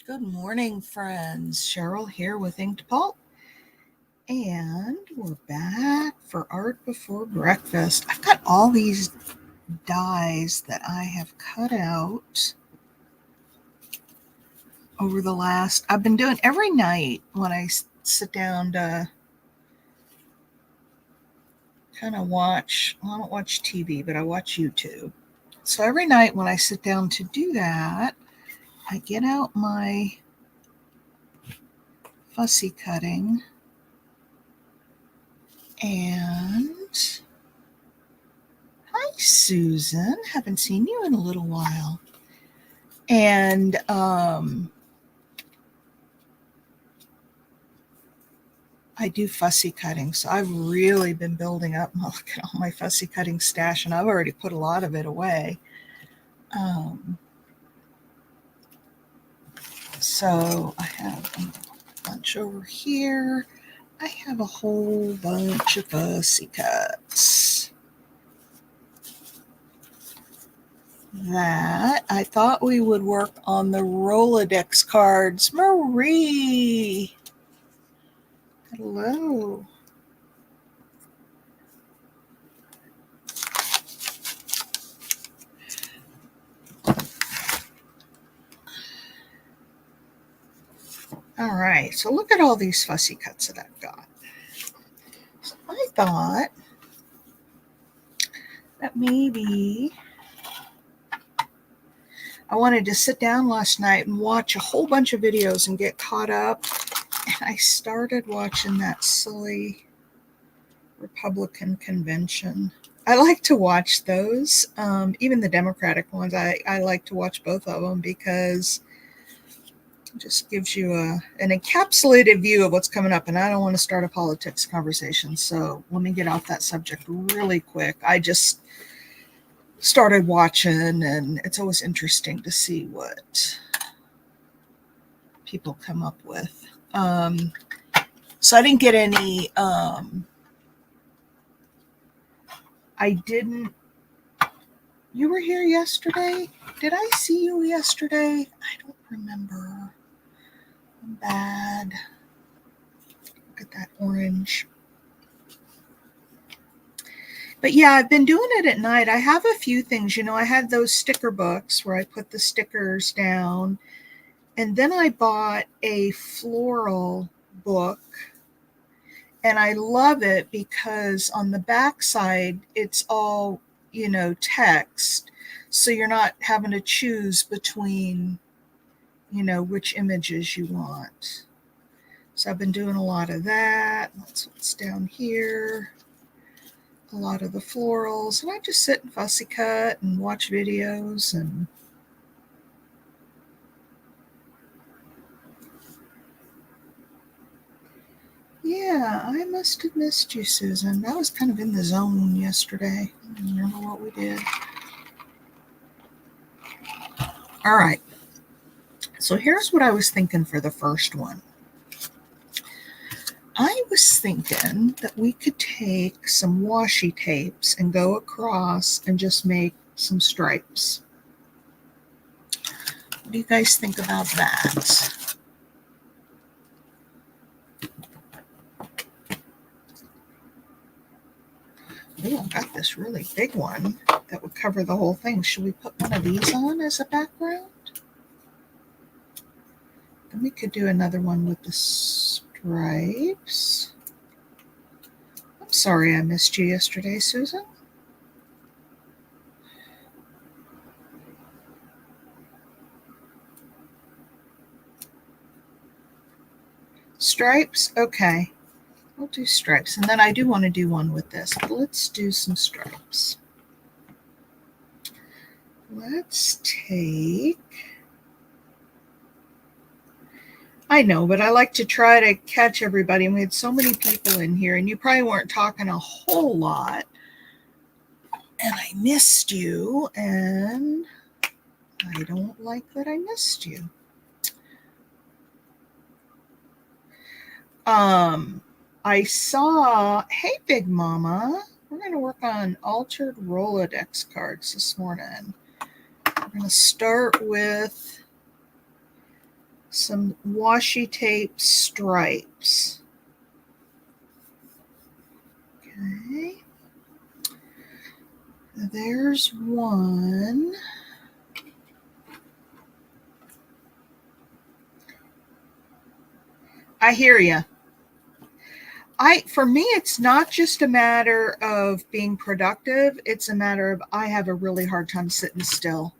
Good morning, friends. Cheryl here with inkedpulp, and we're back for art before breakfast. I've got all these dies that I have cut out over the last. I've been doing every night when I sit down to kind of watch. Well, I don't watch TV, but I watch YouTube. So every night when I sit down to do that, I get out my fussy cutting and hi, Susan. Haven't seen you in a little while. And I do fussy cutting. So I've really been building up. Look at all my fussy cutting stash, and I've already put a lot of it away. So I have a bunch over here. I have a whole bunch of fussy cuts that I thought we would work on the Rolodex cards. Marie! Hello. All right, so look at all these fussy cuts that I've got. So I thought that maybe I wanted to sit down last night and watch a whole bunch of videos and get caught up. And I started watching that silly Republican convention. I like to watch those, even the Democratic ones. I like to watch both of them because it just gives you an encapsulated view of what's coming up. And I don't want to start a politics conversation, so let me get off that subject really quick. I just started watching, and it's always interesting to see what people come up with. So I didn't get any. I didn't. You were here yesterday? Did I see you yesterday? I don't remember. I'm bad. Look at that orange. But yeah, I've been doing it at night. I have a few things. I had those sticker books where I put the stickers down. And then I bought a floral book. And I love it because on the back side, it's all, text. So you're not having to choose between, which images you want. So I've been doing a lot of that. That's what's down here. A lot of the florals. And I just sit and fussy cut and watch videos and yeah, I must have missed you, Susan. I was kind of in the zone yesterday. I don't remember what we did. All right. So here's what I was thinking for the first one. I was thinking that we could take some washi tapes and go across and just make some stripes. What do you guys think about that? Oh, I got this really big one that would cover the whole thing. Should we put one of these on as a background? Then we could do another one with the stripes. I'm sorry I missed you yesterday, Susan. Stripes? Okay. We'll do stripes. And then I do want to do one with this, but let's do some stripes. Let's take... I know, but I like to try to catch everybody. And we had so many people in here, and you probably weren't talking a whole lot. And I missed you, and I don't like that I missed you. I saw, hey, Big Mama, we're going to work on altered Rolodex cards this morning. We're going to start with some washi tape stripes. Okay. There's one. I hear you. For me, it's not just a matter of being productive. It's a matter of I have a really hard time sitting still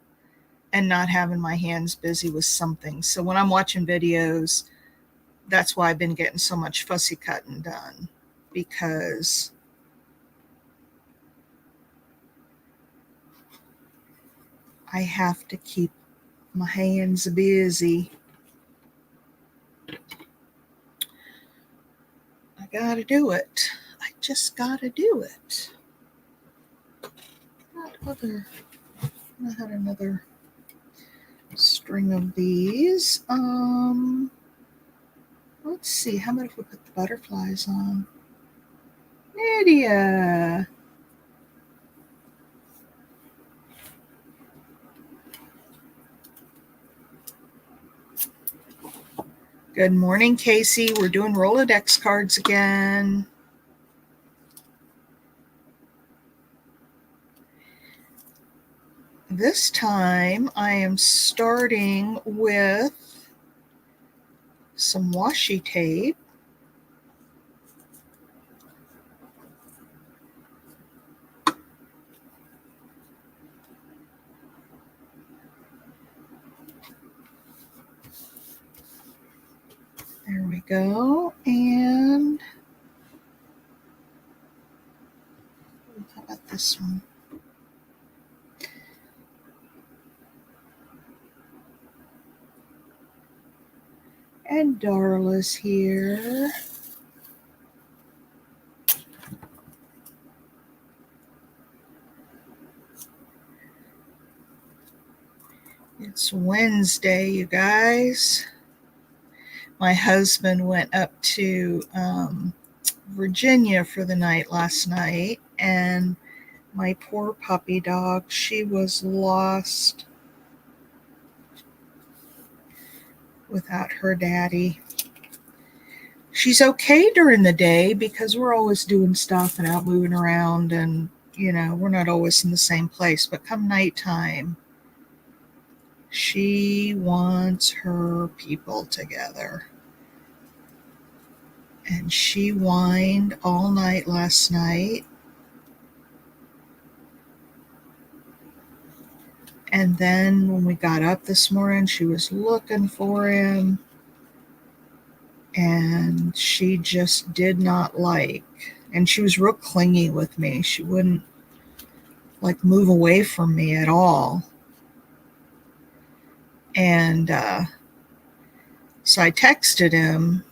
and not having my hands busy with something. So when I'm watching videos, that's why I've been getting so much fussy cutting done, because I have to keep my hands busy. I gotta do it. I just gotta do it. I had another string of these. Let's see. How about if we put the butterflies on? Nydia. Good morning, Casey. We're doing Rolodex cards again. This time I am starting with some washi tape. There we go. And how about this one? And Darla's here. It's Wednesday, you guys. My husband went up to Virginia for the night last night, and my poor puppy dog, she was lost without her daddy. She's okay during the day because we're always doing stuff and out moving around, and we're not always in the same place, but come nighttime, she wants her people together. And she whined all night last night. And then when we got up this morning, she was looking for him. And she just did not like. And she was real clingy with me. She wouldn't move away from me at all. And so I texted him.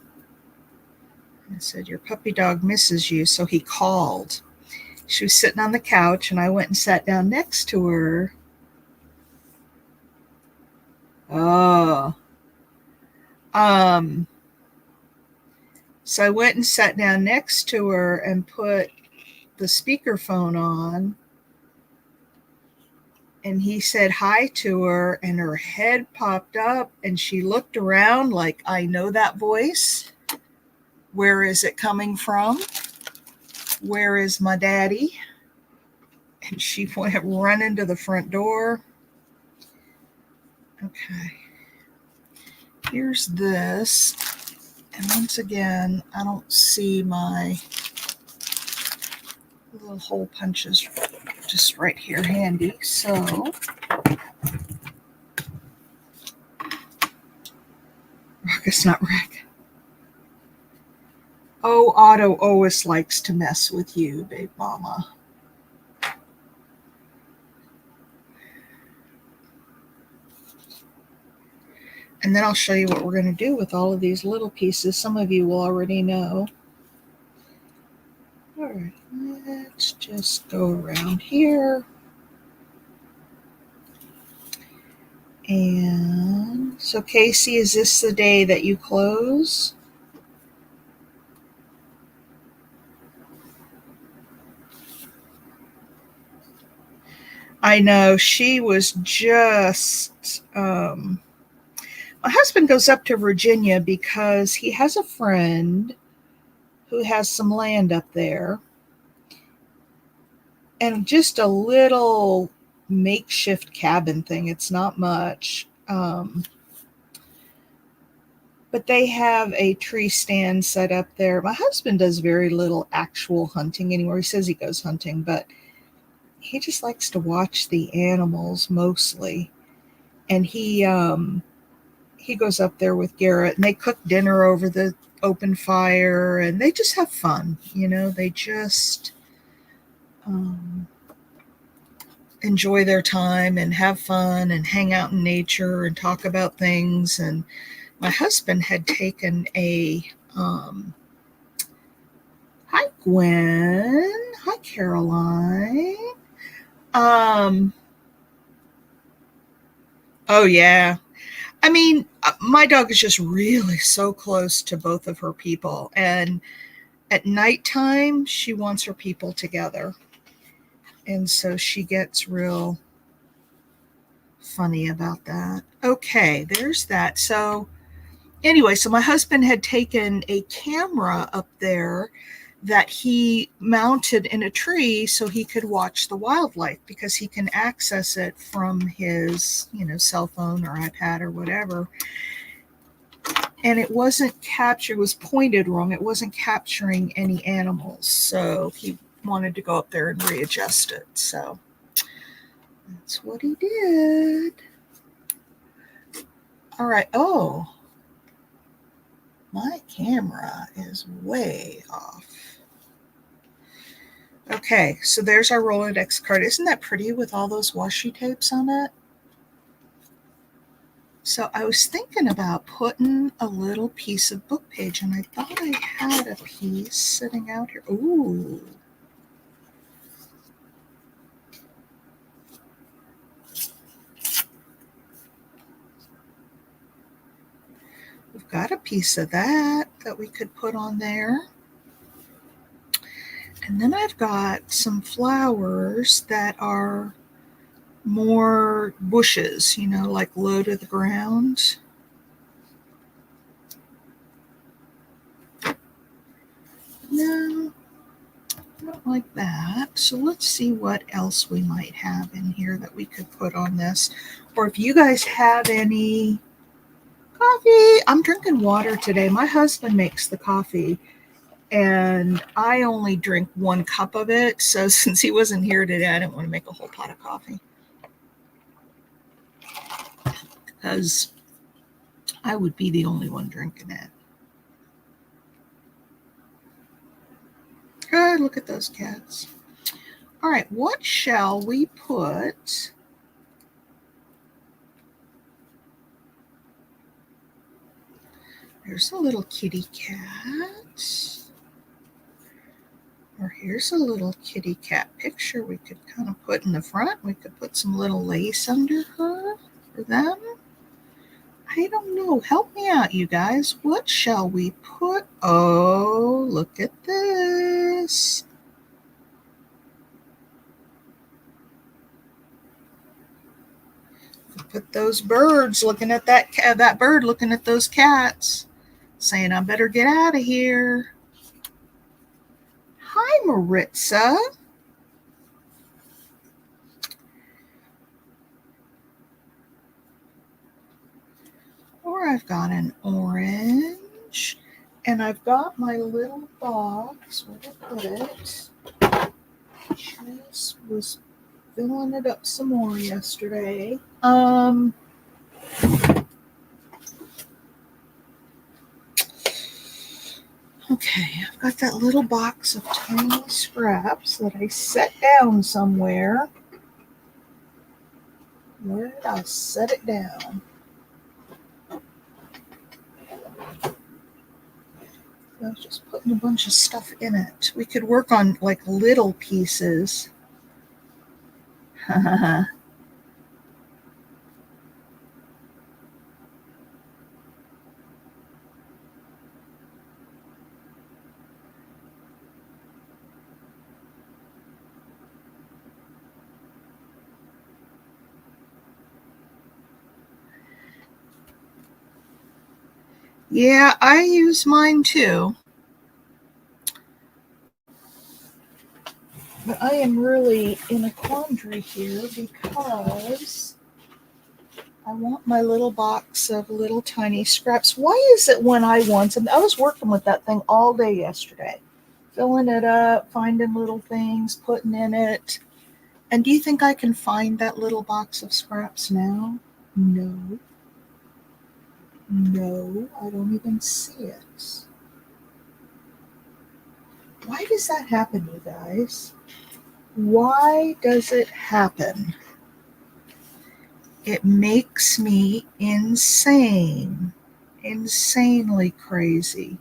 I said, your puppy dog misses you. So he called. She was sitting on the couch, and I went and sat down next to her. Oh. So I went and sat down next to her and put the speakerphone on. And he said hi to her, and her head popped up, and she looked around like, I know that voice. Where is it coming from? Where is my daddy? And she went running to the front door. Okay. Here's this. And once again, I don't see my little hole punches just right here handy. So Rocket's not Rick. Oh, Otto always likes to mess with you, babe mama. And then I'll show you what we're going to do with all of these little pieces. Some of you will already know. All right, let's just go around here. And so, Casey, is this the day that you close? I know she was just, my husband goes up to Virginia because he has a friend who has some land up there and just a little makeshift cabin thing. It's not much. But they have a tree stand set up there. My husband does very little actual hunting anymore. He says he goes hunting, but he just likes to watch the animals mostly. And he goes up there with Garrett, and they cook dinner over the open fire, and they just have fun. They just enjoy their time and have fun and hang out in nature and talk about things. And my husband had taken a hi Gwen, hi Caroline. Oh yeah. I mean, my dog is just really so close to both of her people, and at nighttime she wants her people together, and so she gets real funny about that. Okay, there's that. So anyway, so my husband had taken a camera up there that he mounted in a tree so he could watch the wildlife, because he can access it from his, cell phone or iPad or whatever. And it wasn't captured, it was pointed wrong. It wasn't capturing any animals. So he wanted to go up there and readjust it. So that's what he did. All right. Oh, my camera is way off. Okay, so there's our Rolodex card. Isn't that pretty with all those washi tapes on it? So I was thinking about putting a little piece of book page, and I thought I had a piece sitting out here. Ooh. We've got a piece of that we could put on there. And then I've got some flowers that are more bushes, like low to the ground. No, not like that. So let's see what else we might have in here that we could put on this. Or if you guys have any coffee. I'm drinking water today. My husband makes the coffee, and I only drink 1 cup of it. So since he wasn't here today, I didn't want to make a whole pot of coffee, because I would be the only one drinking it. God, look at those cats. All right, what shall we put? There's a little kitty cat. Or here's a little kitty cat picture we could kind of put in the front. We could put some little lace under her for them. I don't know. Help me out, you guys. What shall we put? Oh, look at this. Put those birds looking at that bird looking at those cats, saying, I better get out of here. Hi, Maritza. Or I've got an orange, and I've got my little box. Where did I put it? Just was filling it up some more yesterday. Okay, I've got that little box of tiny scraps that I set down somewhere. Where did I set it down? I was just putting a bunch of stuff in it. We could work on like little pieces. Yeah, I use mine too. But I am really in a quandary here because I want my little box of little tiny scraps. Why is it when I want them? I was working with that thing all day yesterday, filling it up, finding little things, putting in it. And do you think I can find that little box of scraps now? No. No, I don't even see it. Why does that happen, you guys? Why does it happen? It makes me insane. Insanely crazy.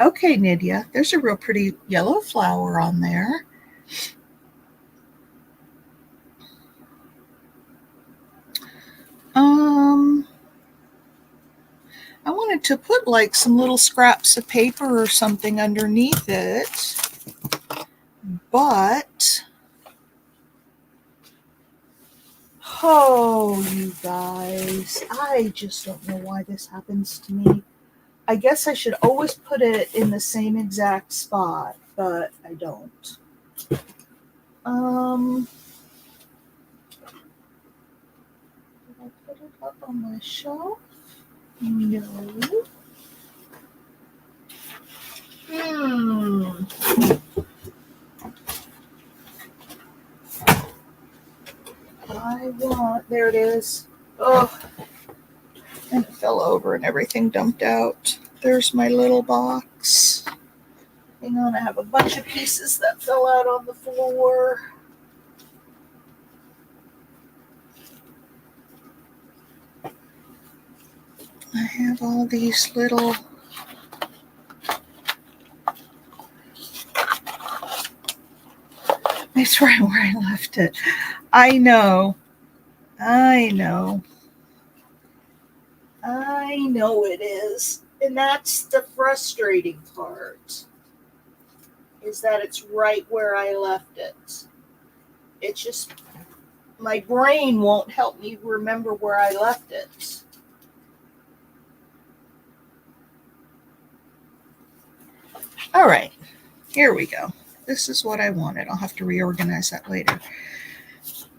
Okay, Nydia, there's a real pretty yellow flower on there. Um, I wanted to put like some little scraps of paper or something underneath it, but oh, you guys, I just don't know why this happens to me. I guess I should always put it in the same exact spot, but I don't. Did I put it up on my shelf? No. Hmm. There it is. Oh, and it fell over and everything dumped out. There's my little box. Hang on, I have a bunch of pieces that fell out on the floor. I have all these little. It's right where I left it. I know. I know. I know it is. And that's the frustrating part. Is that it's right where I left it. It's just my brain won't help me remember where I left it. All right, here we go. This is what I wanted. I'll have to reorganize that later.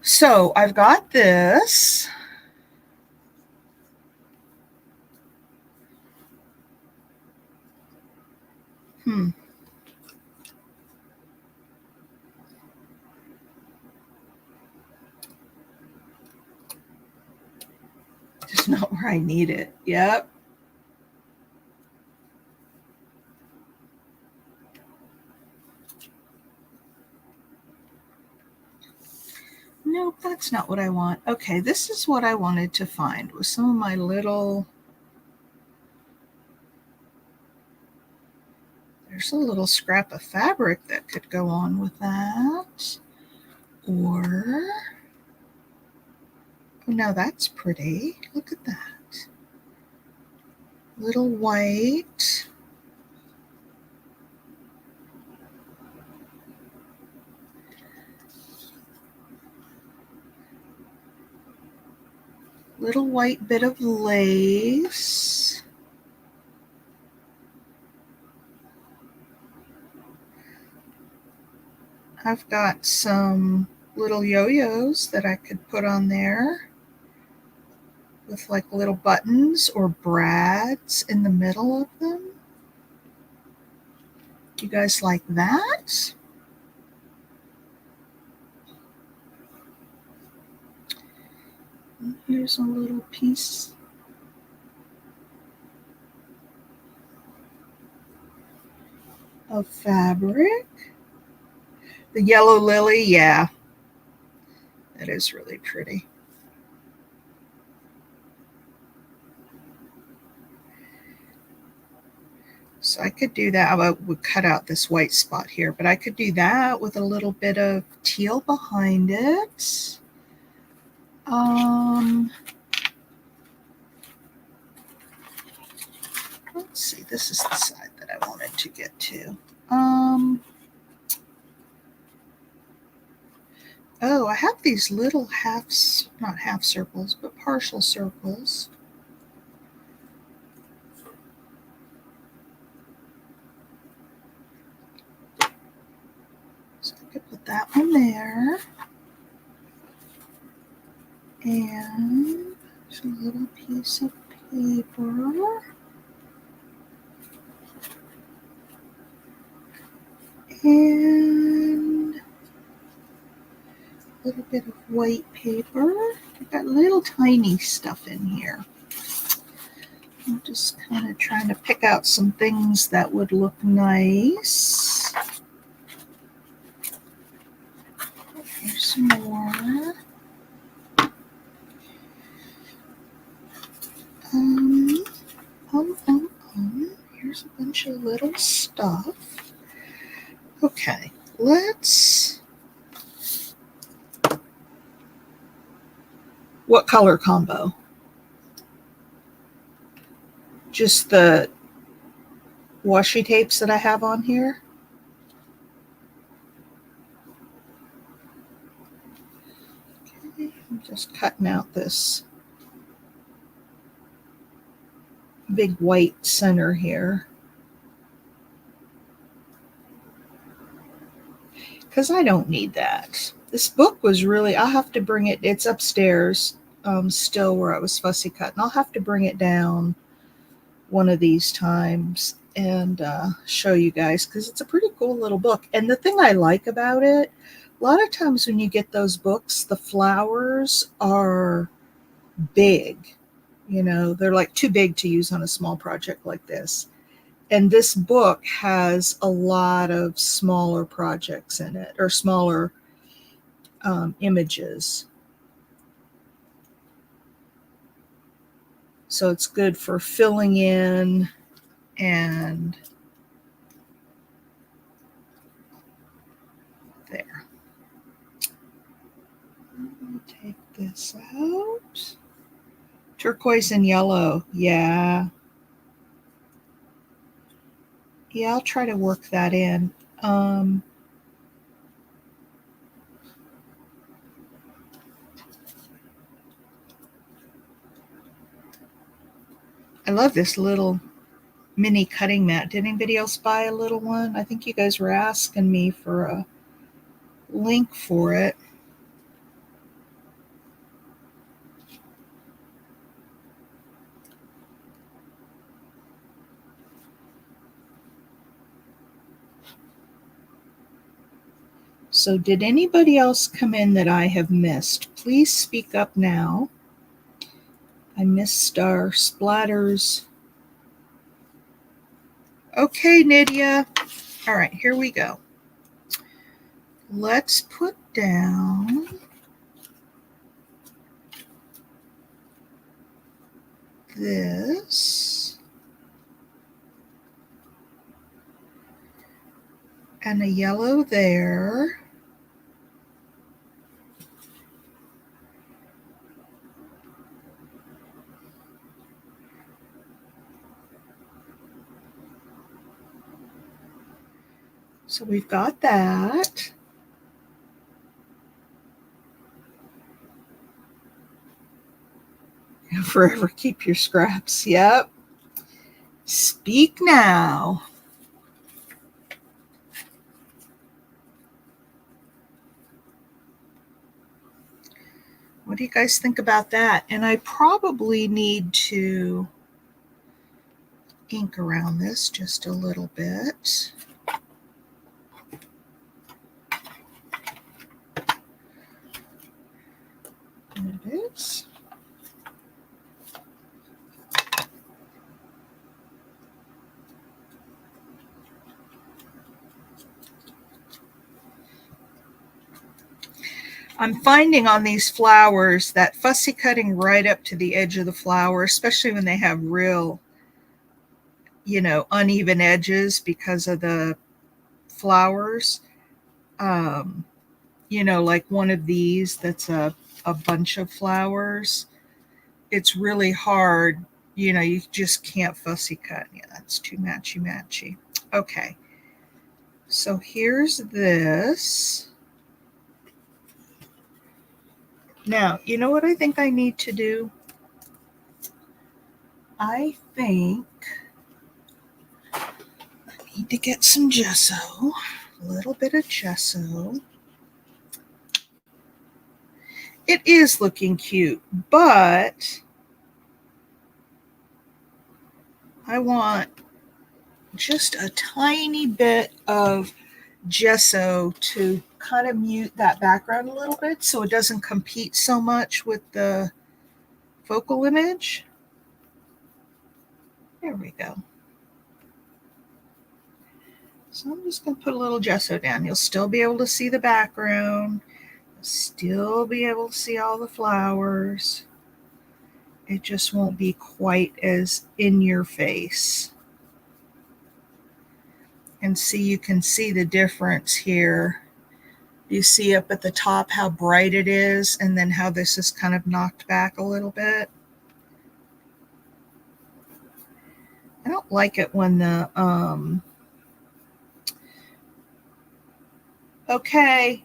So I've got this. Just not where I need it. Yep. Nope, that's not what I want. Okay, this is what I wanted to find with some of my little. There's a little scrap of fabric that could go on with that. Or, oh, now that's pretty. Look at that. Little white. Little white bit of lace. I've got some little yo-yos that I could put on there with like little buttons or brads in the middle of them. You guys like that? Here's a little piece of fabric. The yellow lily, yeah, that is really pretty. So I could do that. I would cut out this white spot here, but I could do that with a little bit of teal behind it. Let's see, this is the side that I wanted to get to. Oh, I have these little not half circles, but partial circles. could put that one there. And there's a little piece of paper. And a little bit of white paper. I've got little tiny stuff in here. I'm just kind of trying to pick out some things that would look nice. Here's some more. Here's a bunch of little stuff. Okay, let's... What color combo? Just the washi tapes that I have on here. Okay, I'm just cutting out this big white center here. Because I don't need that. This book was really, I'll have to bring it, it's upstairs still where I was fussy cutting. I'll have to bring it down one of these times and show you guys, because it's a pretty cool little book. And the thing I like about it, a lot of times when you get those books, the flowers are big. You know, they're like too big to use on a small project like this. And this book has a lot of smaller projects in it, or smaller images. So it's good for filling in and there. I'll take this out. Turquoise and yellow. Yeah. Yeah, I'll try to work that in. I love this little mini cutting mat. Did anybody else buy a little one? I think you guys were asking me for a link for it. So did anybody else come in that I have missed? Please speak up now. I missed our splatters. Okay, Nydia. All right, here we go. Let's put down this and a yellow there. So we've got that. Forever keep your scraps. Yep. Speak now. What do you guys think about that? And I probably need to ink around this just a little bit. There it is. I'm finding on these flowers that fussy cutting right up to the edge of the flower, especially when they have real, you know, uneven edges because of the flowers. You know, like one of these that's a bunch of flowers. It's really hard. You know, you just can't fussy cut. Yeah, that's too matchy. Okay. So here's this. Now, you know what I think I need to do? I think I need to get some gesso. a little bit of gesso. It is looking cute, but I want just a tiny bit of gesso to kind of mute that background a little bit so it doesn't compete so much with the focal image. There we go. So I'm just going to put a little gesso down. You'll still be able to see the background. You'll still be able to see all the flowers. It just won't be quite as in your face. And see, you can see the difference here. You see up at the top how bright it is, and then how this is kind of knocked back a little bit. I don't like it when the, okay.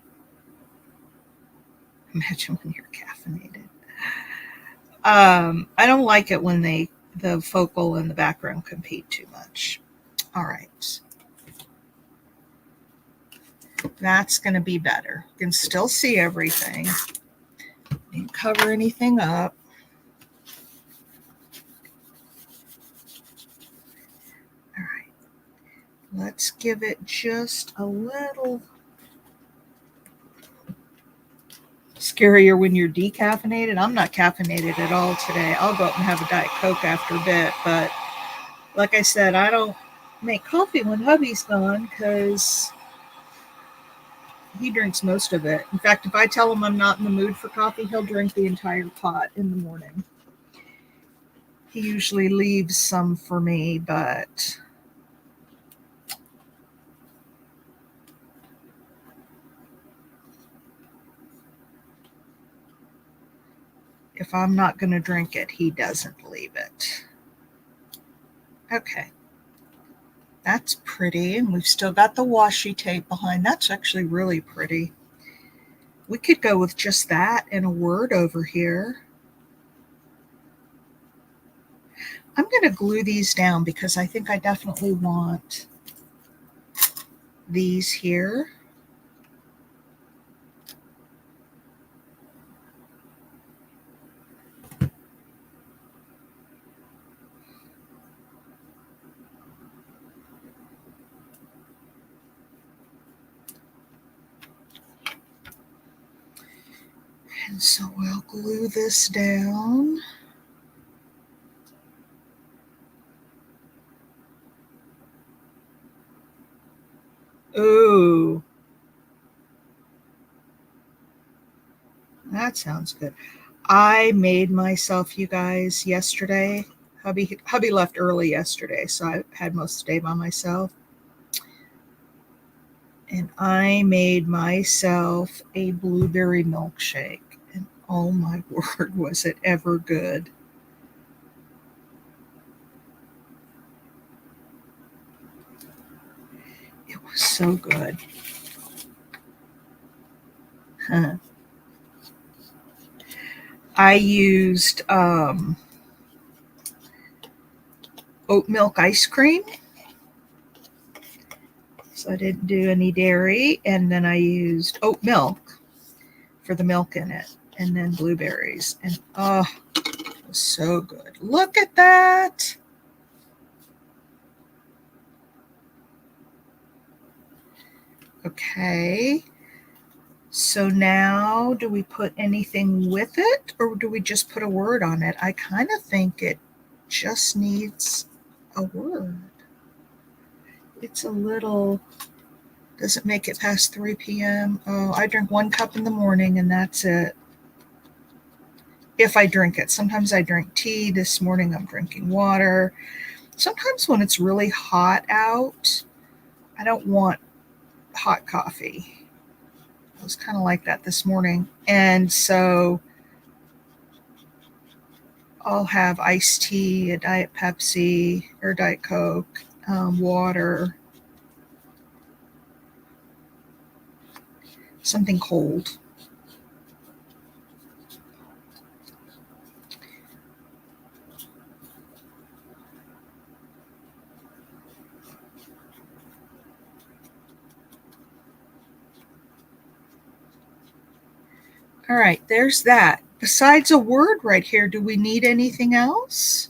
Imagine when you're caffeinated. I don't like it when the focal and the background compete too much. All right. That's going to be better. You can still see everything. Didn't cover anything up. All right. Let's give it just a little scarier when you're decaffeinated. I'm not caffeinated at all today. I'll go up and have a Diet Coke after a bit, but like I said, I don't make coffee when hubby's gone because he drinks most of it. In fact, if I tell him I'm not in the mood for coffee, he'll drink the entire pot in the morning. He usually leaves some for me, but if I'm not going to drink it, he doesn't leave it. Okay. That's pretty. And we've still got the washi tape behind. That's actually really pretty. We could go with just that and a word over here. I'm going to glue these down because I think I definitely want these here. And so we'll glue this down. Ooh. That sounds good. I made myself, you guys, yesterday. Hubby left early yesterday, so I had most of the day by myself. And I made myself a blueberry milkshake. And oh my word, was it ever good. It was so good. Huh. I used oat milk ice cream. So I didn't do any dairy. And then I used oat milk for the milk in it. And then blueberries. And oh, it was so good. Look at that. Okay. So now, do we put anything with it or do we just put a word on it? I kind of think it just needs a word. It's a little, doesn't make it past 3 p.m. Oh, I drink 1 cup in the morning and that's it. If I drink it. Sometimes I drink tea. This morning I'm drinking water. Sometimes when it's really hot out, I don't want hot coffee. It was kind of like that this morning. And so I'll have iced tea, a Diet Pepsi or Diet Coke, water, something cold. All right, there's that. Besides a word right here, do we need anything else?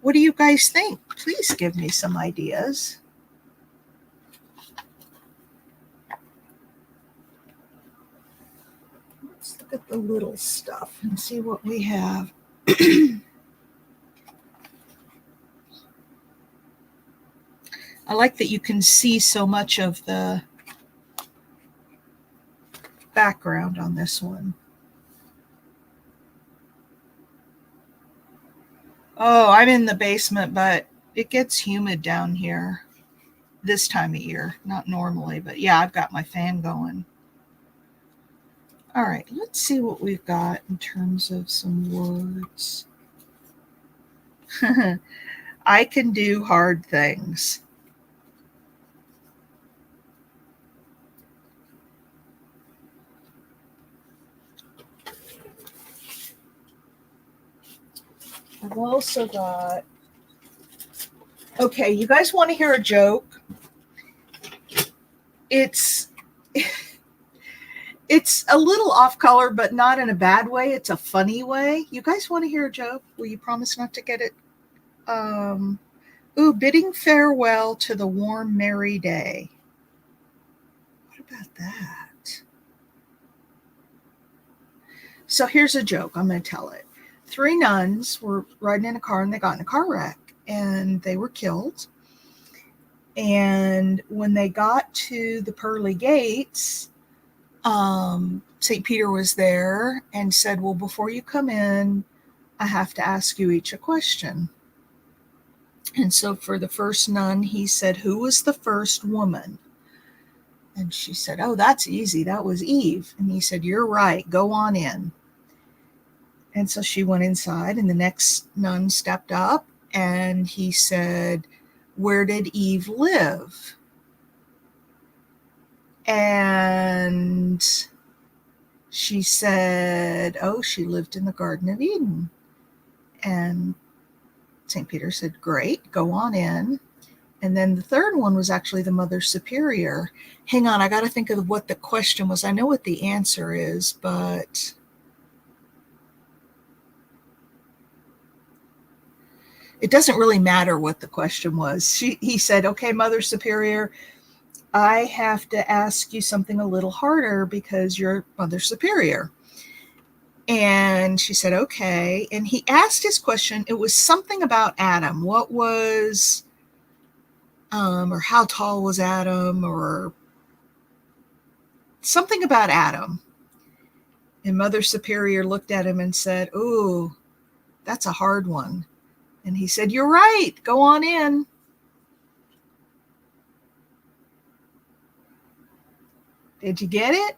What do you guys think? Please give me some ideas. Let's look at the little stuff and see what we have. I like that you can see so much of the background on this one. Oh, I'm in the basement, but it gets humid down here this time of year. Not normally, but yeah, I've got my fan going. All right, let's see what we've got in terms of some words. I can do hard things. I've also got, okay, you guys want to hear a joke? It's it's a little off color, but not in a bad way. It's a funny way. You guys want to hear a joke? Will you promise not to get it? Bidding farewell to the warm, merry day. What about that? So here's a joke. I'm going to tell it. 3 nuns were riding in a car and they got in a car wreck and they were killed. And when they got to the pearly gates, St. Peter was there and said, well, before you come in, I have to ask you each a question. And so for the first nun, he said, who was the first woman? And she said, oh, that's easy. That was Eve. And he said, you're right. Go on in. And so she went inside, and the next nun stepped up, and he said, where did Eve live? And she said, oh, she lived in the Garden of Eden. And St. Peter said, great, go on in. And then the third one was actually the Mother Superior. Hang on, I got to think of what the question was. I know what the answer is, but it doesn't really matter what the question was. He said, okay, Mother Superior, I have to ask you something a little harder because you're Mother Superior. And she said, okay. And he asked his question. It was something about Adam. What was, or how tall was Adam, or something about Adam. And Mother Superior looked at him and said, ooh, that's a hard one. And he said, you're right. Go on in. Did you get it?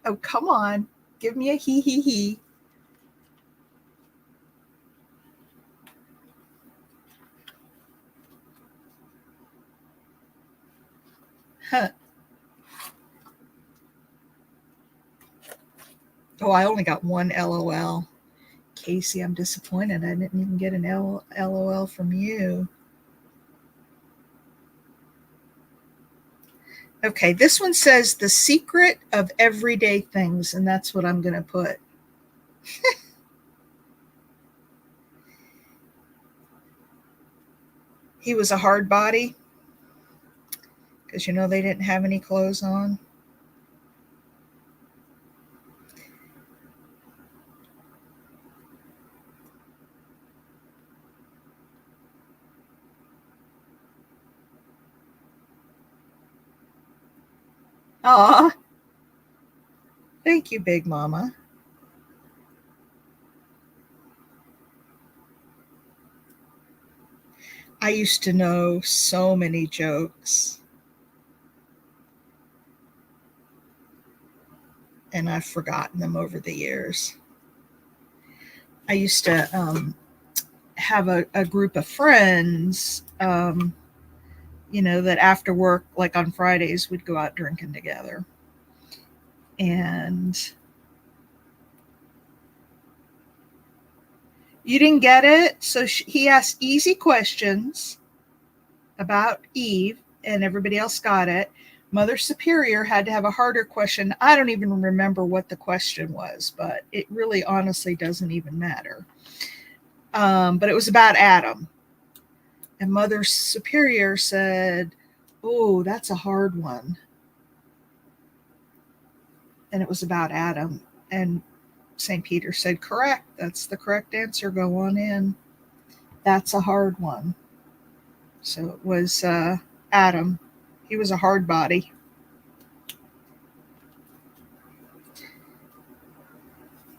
Oh, come on. Give me a hee hee hee. Huh. Oh, I only got one LOL. Casey, I'm disappointed. I didn't even get an LOL from you. Okay, this one says the secret of everyday things, and that's what I'm going to put. He was a hard body because, you know, they didn't have any clothes on. Aw. Thank you, Big Mama. I used to know so many jokes, and I've forgotten them over the years. I used to have a group of friends, that after work, like on Fridays, we'd go out drinking together. And you didn't get it? So he asked easy questions. about Eve, and everybody else got it. Mother Superior had to have a harder question. I don't even remember what the question was, but it really honestly doesn't even matter. But it was about Adam. And Mother Superior said, "Oh, that's a hard one." And it was about Adam. And St. Peter said, "Correct. That's the correct answer. Go on in." That's a hard one. So it was Adam. He was a hard body.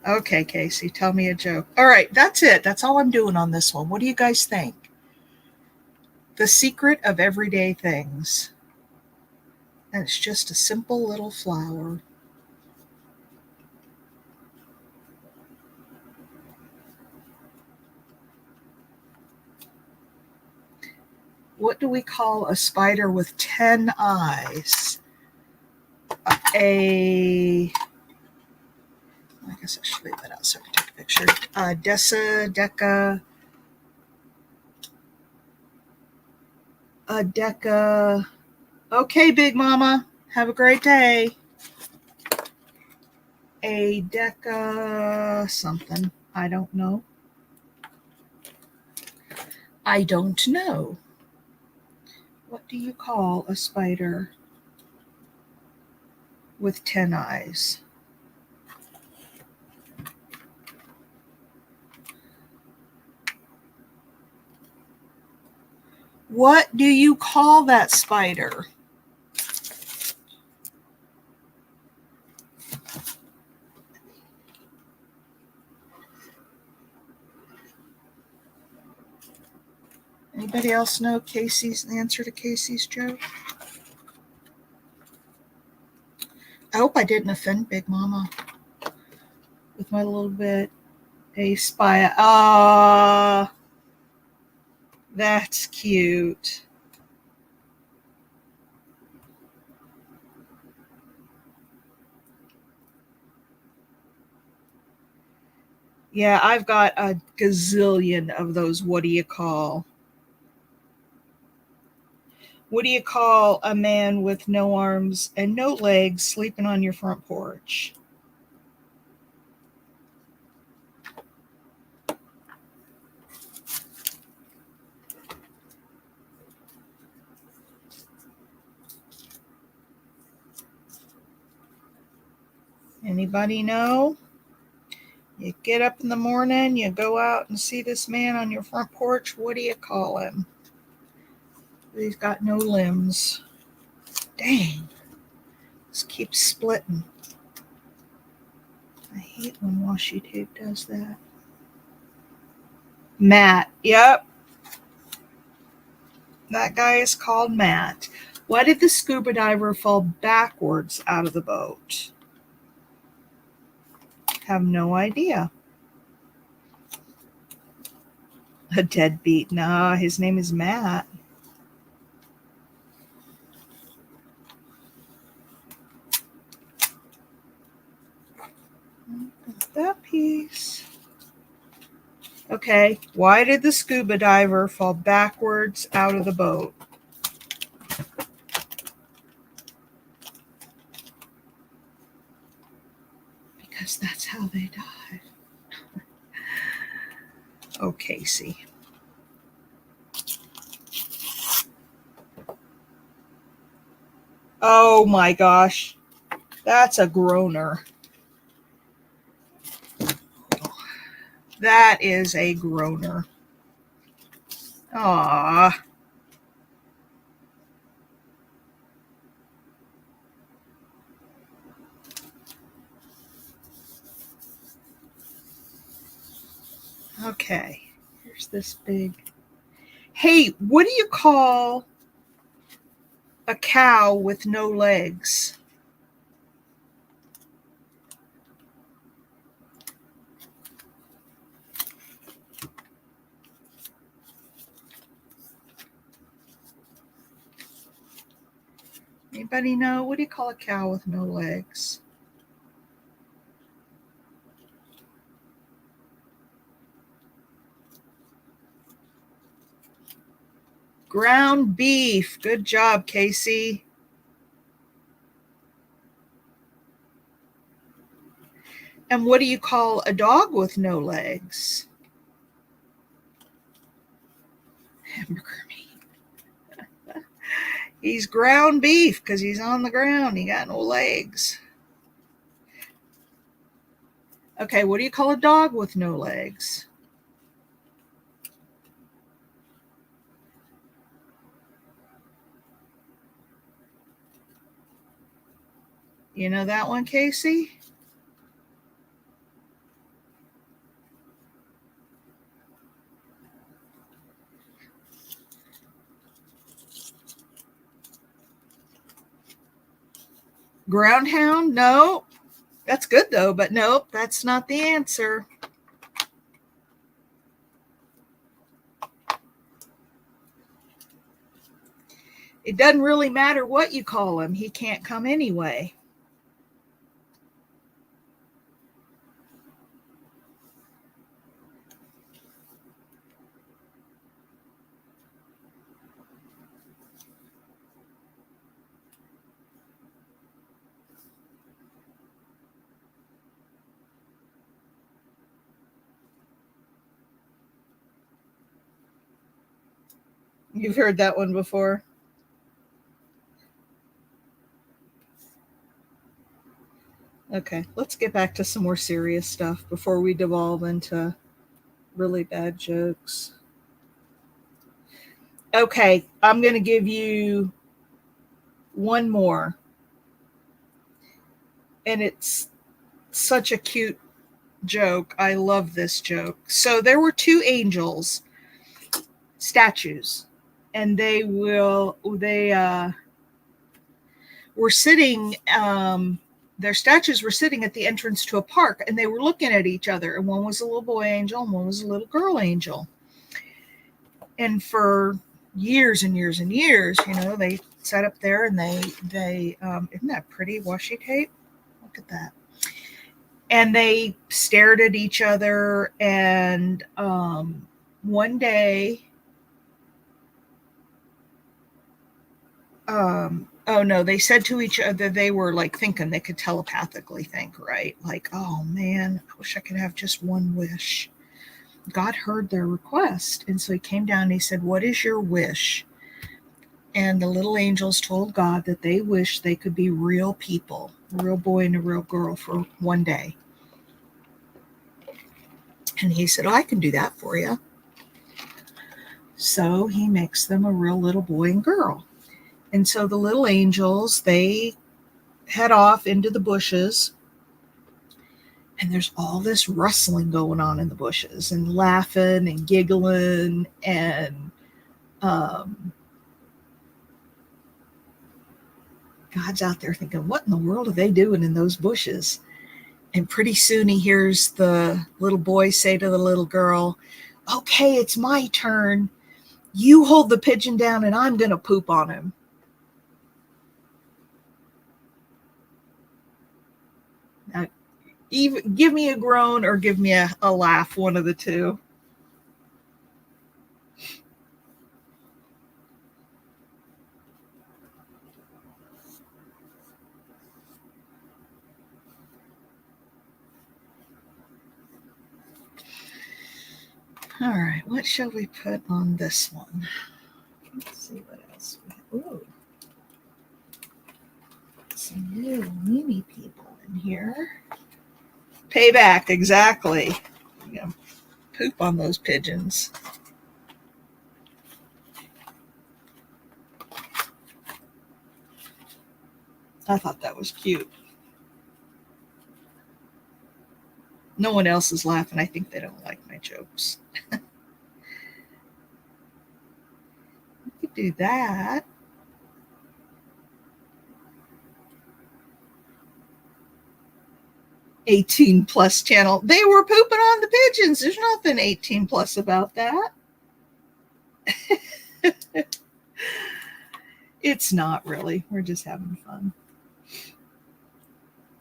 Okay, Casey, tell me a joke. All right, that's it. That's all I'm doing on this one. What do you guys think? The secret of everyday things. And it's just a simple little flower. What do we call a spider with 10 eyes? I guess I should leave that out so I can take a picture. Deca. Okay, Big Mama. Have a great day. A deca something. I don't know. I don't know. What do you call a spider with 10 eyes? What do you call that spider? Anybody else know Casey's answer to Casey's joke? I hope I didn't offend Big Mama with my little bit. A spy. That's cute. Yeah, I've got a gazillion of those. What do you call? What do you call a man with no arms and no legs sleeping on your front porch? Anybody know? You get up in the morning, you go out and see this man on your front porch. What do you call him? He's got no limbs. Dang. This keeps splitting. I hate when washi tape does that. Matt. Yep. That guy is called Matt. Why did the scuba diver fall backwards out of the boat? Have no idea. A deadbeat. Nah, his name is Matt. That piece. Okay, why did the scuba diver fall backwards out of the boat? Because that's how they dive. Oh, Casey. Oh my gosh. That's a groaner. That is a groaner. Aww. Okay. Here's this big. Hey, what do you call a cow with no legs? Anybody know? What do you call a cow with no legs? Ground beef. Good job, Casey. And what do you call a dog with no legs? Hamburger meat. He's ground beef because he's on the ground. He got no legs. Okay, what do you call a dog with no legs? You know that one, Casey? Groundhound? No. That's good though, but nope, that's not the answer. It doesn't really matter what you call him. He can't come anyway. You've heard that one before. Okay, let's get back to some more serious stuff before we devolve into really bad jokes. Okay, I'm going to give you one more. And it's such a cute joke. I love this joke. So there were two angels, statues, and they were sitting, their statues were sitting at the entrance to a park, and they were looking at each other, and one was a little boy angel and one was a little girl angel. And for years and years and years, they sat up there and they isn't that pretty washi tape? Look at that. And they stared at each other, and one day, they said to each other, they were like thinking, they could telepathically think, right? Like, oh man, I wish I could have just one wish. God heard their request. And so he came down and he said, what is your wish? And the little angels told God that they wish they could be real people, a real boy and a real girl for one day. And he said, I can do that for you. So he makes them a real little boy and girl. And so the little angels, they head off into the bushes. And there's all this rustling going on in the bushes and laughing and giggling. And God's out there thinking, what in the world are they doing in those bushes? And pretty soon he hears the little boy say to the little girl, okay, it's my turn. You hold the pigeon down and I'm going to poop on him. Now, even give me a groan or give me a laugh, one of the two. All right, what shall we put on this one? Let's see what else we have. Ooh. Some little mini people in here. Payback, exactly. Poop on those pigeons. I thought that was cute. No one else is laughing. I think they don't like my jokes. We could do that. +18 channel. They were pooping on the pigeons. There's nothing 18+ about that. It's not really. We're just having fun.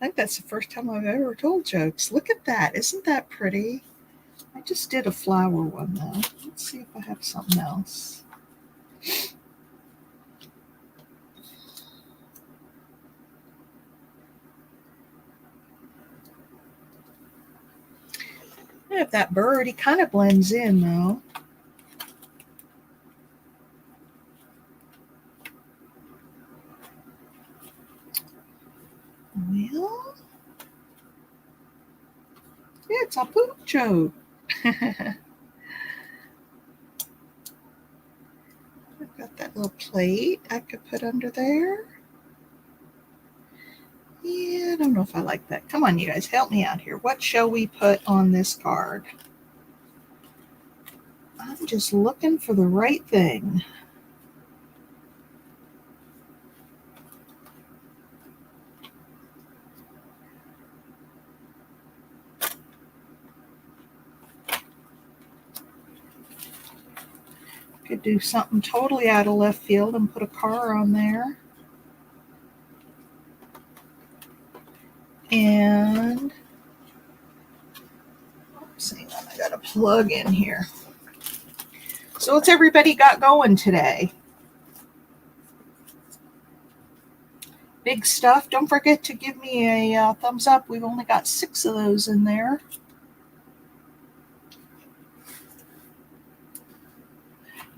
I think that's the first time I've ever told jokes. Look at that. Isn't that pretty? I just did a flower one though. Let's see if I have something else. of that bird. He kind of blends in though. Well, it's a poop joke. I've got that little plate I could put under there. Yeah, I don't know if I like that. Come on, you guys, help me out here. What shall we put on this card? I'm just looking for the right thing. Could do something totally out of left field and put a car on there. And hang on, I got a plug in here. So what's everybody got going today? Big stuff. Don't forget to give me a thumbs up. We've only got 6 of those in there.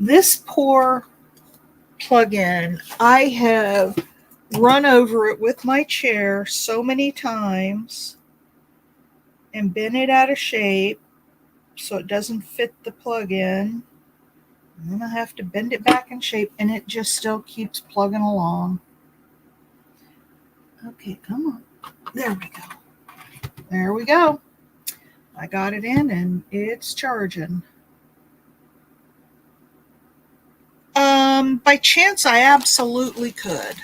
This poor plug-in, I have run over it with my chair so many times and bent it out of shape so it doesn't fit the plug-in. And then I have to bend it back in shape and it just still keeps plugging along. Okay, come on. There we go. There we go. I got it in and it's charging. By chance, I absolutely could.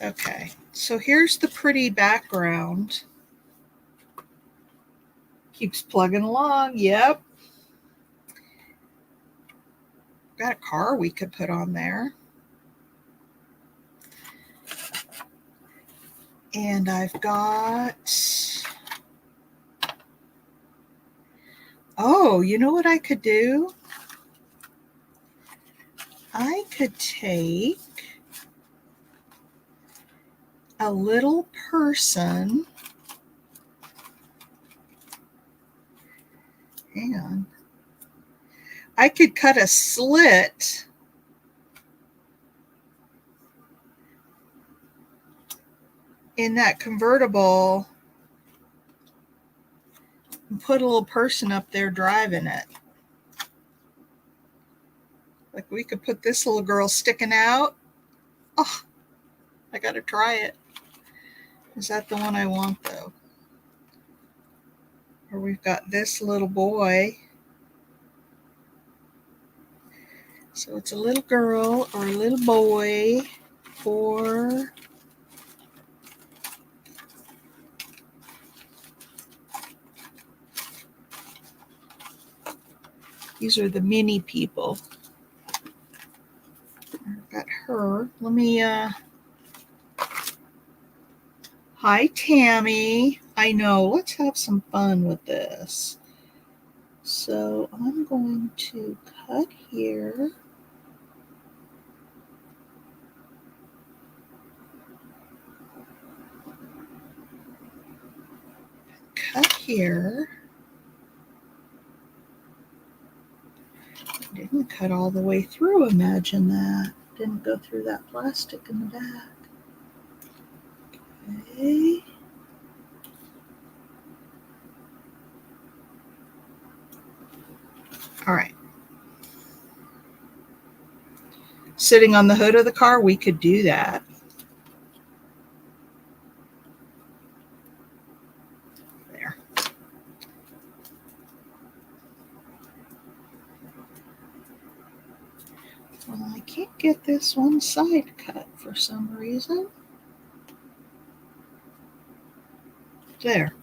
Okay, so here's the pretty background. Keeps plugging along. Yep. Got a car we could put on there. And I've got... Oh, you know what I could do? I could take a little person. Hang on. I could cut a slit in that convertible and put a little person up there driving it. Like we could put this little girl sticking out. Oh, I gotta try it. Is that the one I want though? Or we've got this little boy. So it's a little girl or a little boy for... These are the mini people. I've got her. Let me, Hi, Tammy. I know. Let's have some fun with this. So I'm going to cut here. Cut here. Didn't cut all the way through. Imagine that. Didn't go through that plastic in the back. Okay. All right. Sitting on the hood of the car, we could do that. There. Well, I can't get this one side cut for some reason. There.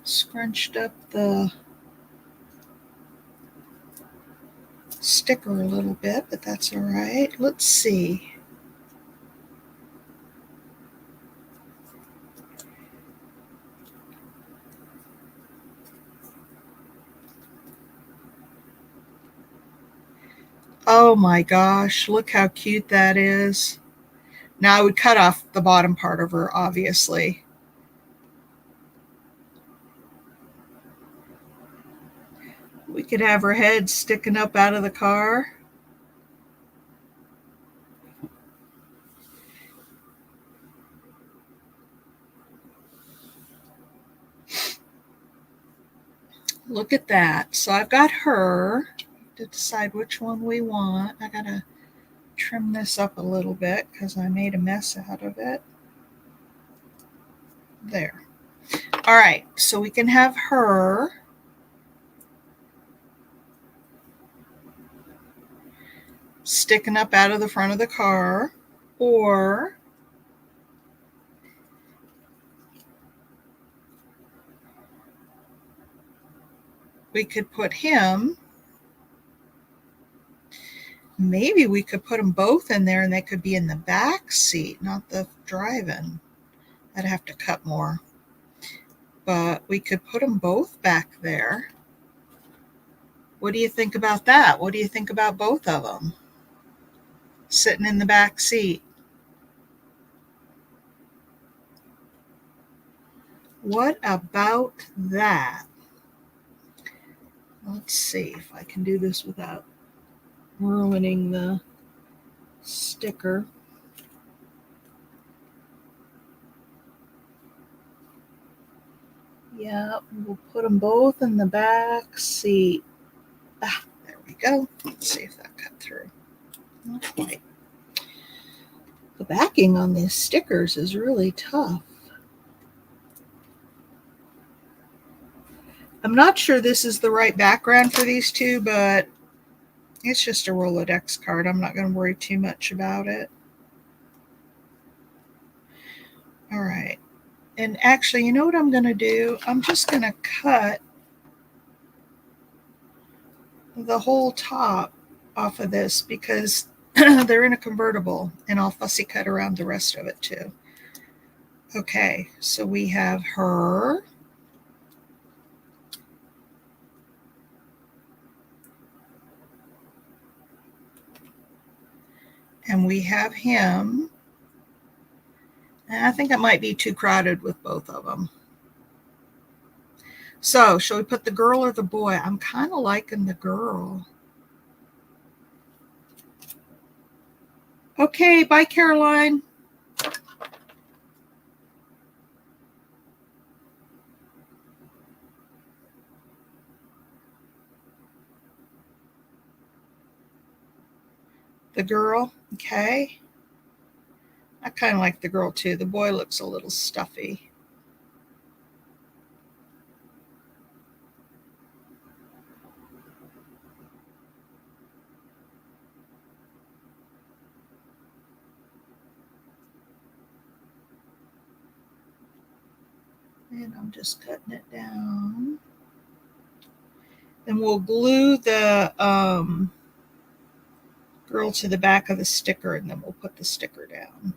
Scrunched up the sticker a little bit, but that's all right. Let's see. Oh my gosh, look how cute that is. Now I would cut off the bottom part of her, obviously. We could have her head sticking up out of the car. Look at that. So I've got her to decide which one we want. I gotta trim this up a little bit because I made a mess out of it. There. All right, so we can have her. Sticking up out of the front of the car, or we could put him. Maybe we could put them both in there and they could be in the back seat, not the driving. I'd have to cut more. But we could put them both back there. What do you think about that? What do you think about both of them sitting in the back seat? What about that? Let's see if I can do this without ruining the sticker. Yeah, we'll put them both in the back seat. Ah, there we go. Let's see if that cut through. Not quite. The backing on these stickers is really tough. I'm not sure this is the right background for these two, but it's just a Rolodex card. I'm not going to worry too much about it. All right. And actually, you know what I'm going to do? I'm just going to cut the whole top off of this because they're in a convertible, and I'll fussy cut around the rest of it too. Okay, so we have her. And we have him. And I think it might be too crowded with both of them. So, shall we put the girl or the boy? I'm kind of liking the girl. Okay, bye, Caroline. The girl, okay. I kind of like the girl too. The boy looks a little stuffy. And I'm just cutting it down. Then we'll glue the girl to the back of the sticker, and then we'll put the sticker down.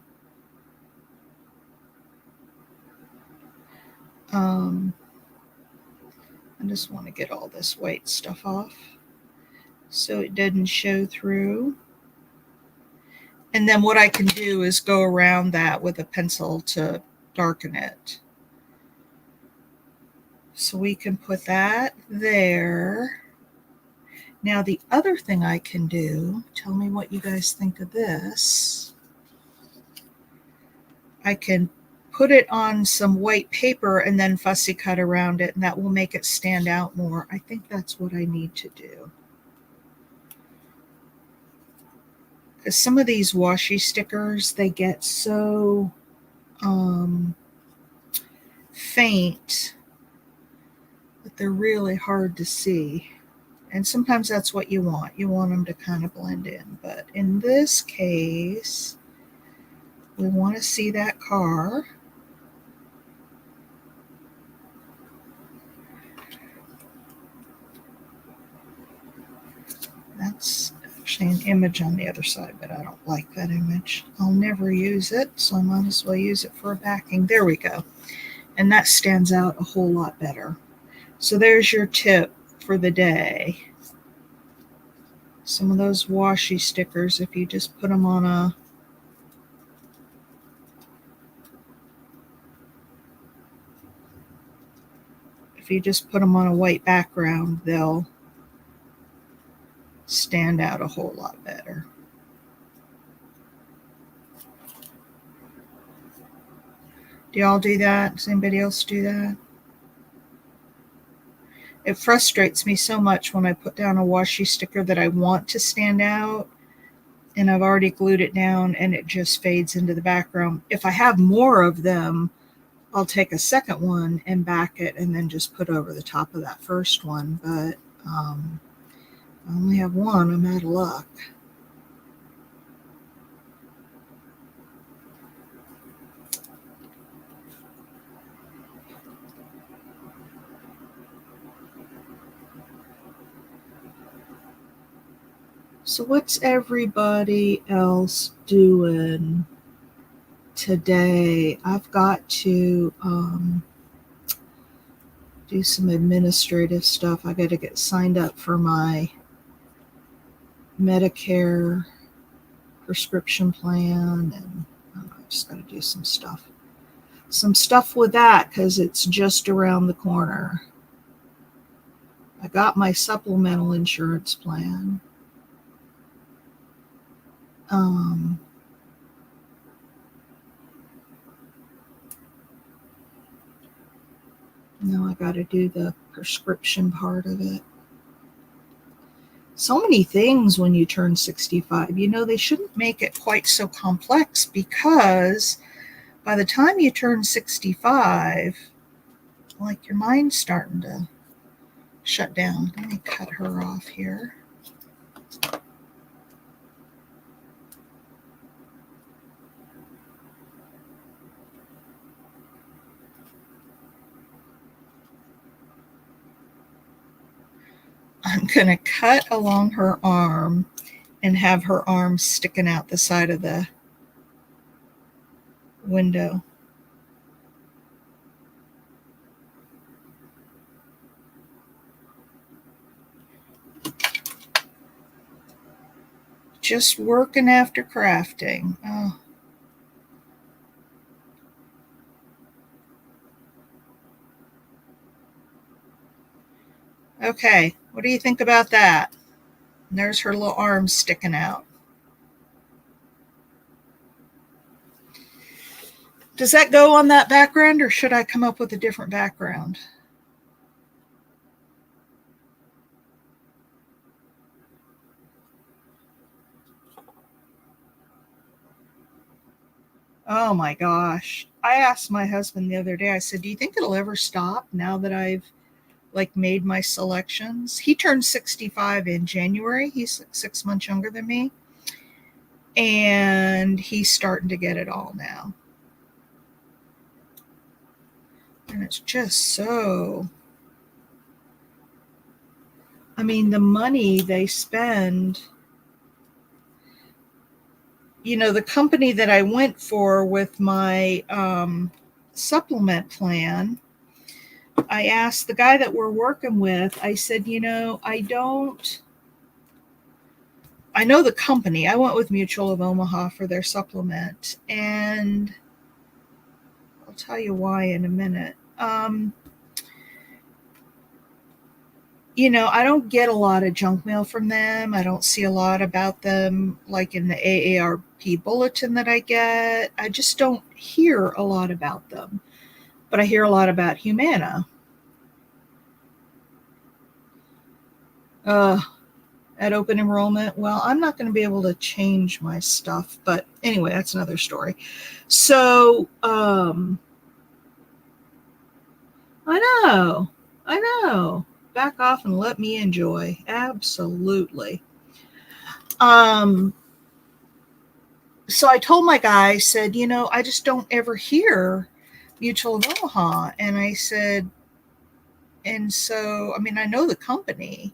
I just want to get all this white stuff off so it doesn't show through. And then what I can do is go around that with a pencil to darken it. So we can put that there. Now the other thing I can do, tell me what you guys think of this. I can put it on some white paper and then fussy cut around it, and that will make it stand out more. I think that's what I need to do. Because some of these washi stickers, they get so faint that they're really hard to see. And sometimes that's what you want. You want them to kind of blend in. But in this case, we want to see that car. That's actually an image on the other side, but I don't like that image. I'll never use it, so I might as well use it for a backing. There we go. And that stands out a whole lot better. So there's your tip for the day. some of those washi stickers, if you just put them on a white background, they'll stand out a whole lot better. Do y'all do that? Does anybody else do that? It frustrates me so much when I put down a washi sticker that I want to stand out and I've already glued it down and it just fades into the background. If I have more of them, I'll take a second one and back it and then just put over the top of that first one. But I only have one. I'm out of luck. So what's everybody else doing today? I've got to do some administrative stuff. I got to get signed up for my Medicare prescription plan, and I just got to do some stuff with that because it's just around the corner. I got my supplemental insurance plan. Now I got to do the prescription part of it. So many things when you turn 65. They shouldn't make it quite so complex because by the time you turn 65, like your mind's starting to shut down. Let me cut her off here. I'm going to cut along her arm and have her arm sticking out the side of the window. Just working after crafting. Oh. Okay, what do you think about that? And there's her little arms sticking out. Does that go on that background, or should I come up with a different background? Oh my gosh. I asked my husband the other day, I said, do you think it'll ever stop now that I've made my selections? He turned 65 in January. He's 6 months younger than me. And he's starting to get it all now. And it's just so, the money they spend, the company that I went for with my supplement plan, I asked the guy that we're working with, I said, I know the company. I went with Mutual of Omaha for their supplement, and I'll tell you why in a minute. I don't get a lot of junk mail from them. I don't see a lot about them like in the AARP bulletin that I get. I just don't hear a lot about them. But I hear a lot about Humana. At open enrollment, well, I'm not going to be able to change my stuff. But anyway, that's another story. So, I know. Back off and let me enjoy. Absolutely. So I told my guy, I said, I just don't ever hear Mutual of Omaha. And I said, and so, I know the company,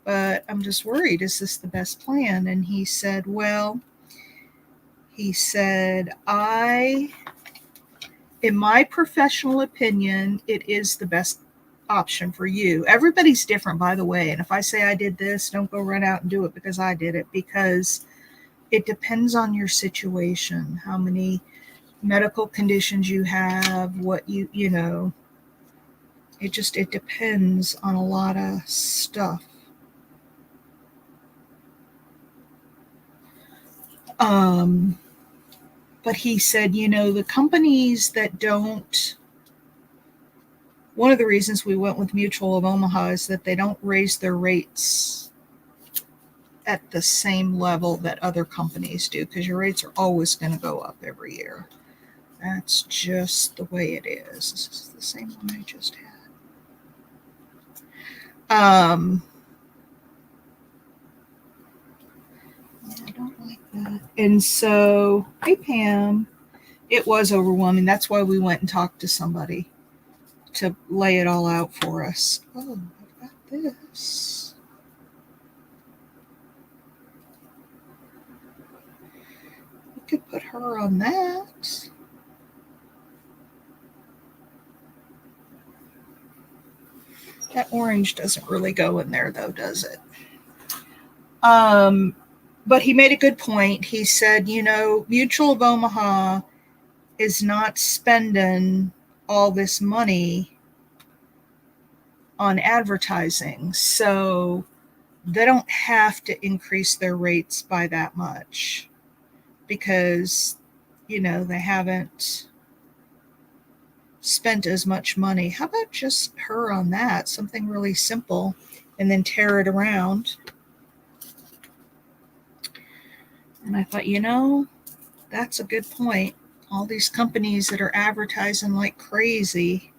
but I'm just worried, is this the best plan? And he said, in my professional opinion, it is the best option for you. Everybody's different, by the way. And if I say I did this, don't go run out and do it because I did it, because it depends on your situation, how many medical conditions you have, what you know, it depends on a lot of stuff. But he said, the companies that don't, one of the reasons we went with Mutual of Omaha is that they don't raise their rates at the same level that other companies do, because your rates are always going to go up every year. That's just the way it is. This is the same one I just had. I don't like that. And so, hey Pam, it was overwhelming. That's why we went and talked to somebody to lay it all out for us. Oh, I've got this. We could put her on that. That orange doesn't really go in there though, does it? But he made a good point. He said, Mutual of Omaha is not spending all this money on advertising, so they don't have to increase their rates by that much because, they haven't spent as much money. How about just her on that? Something really simple, and then tear it around. And I thought, that's a good point. All these companies that are advertising like crazy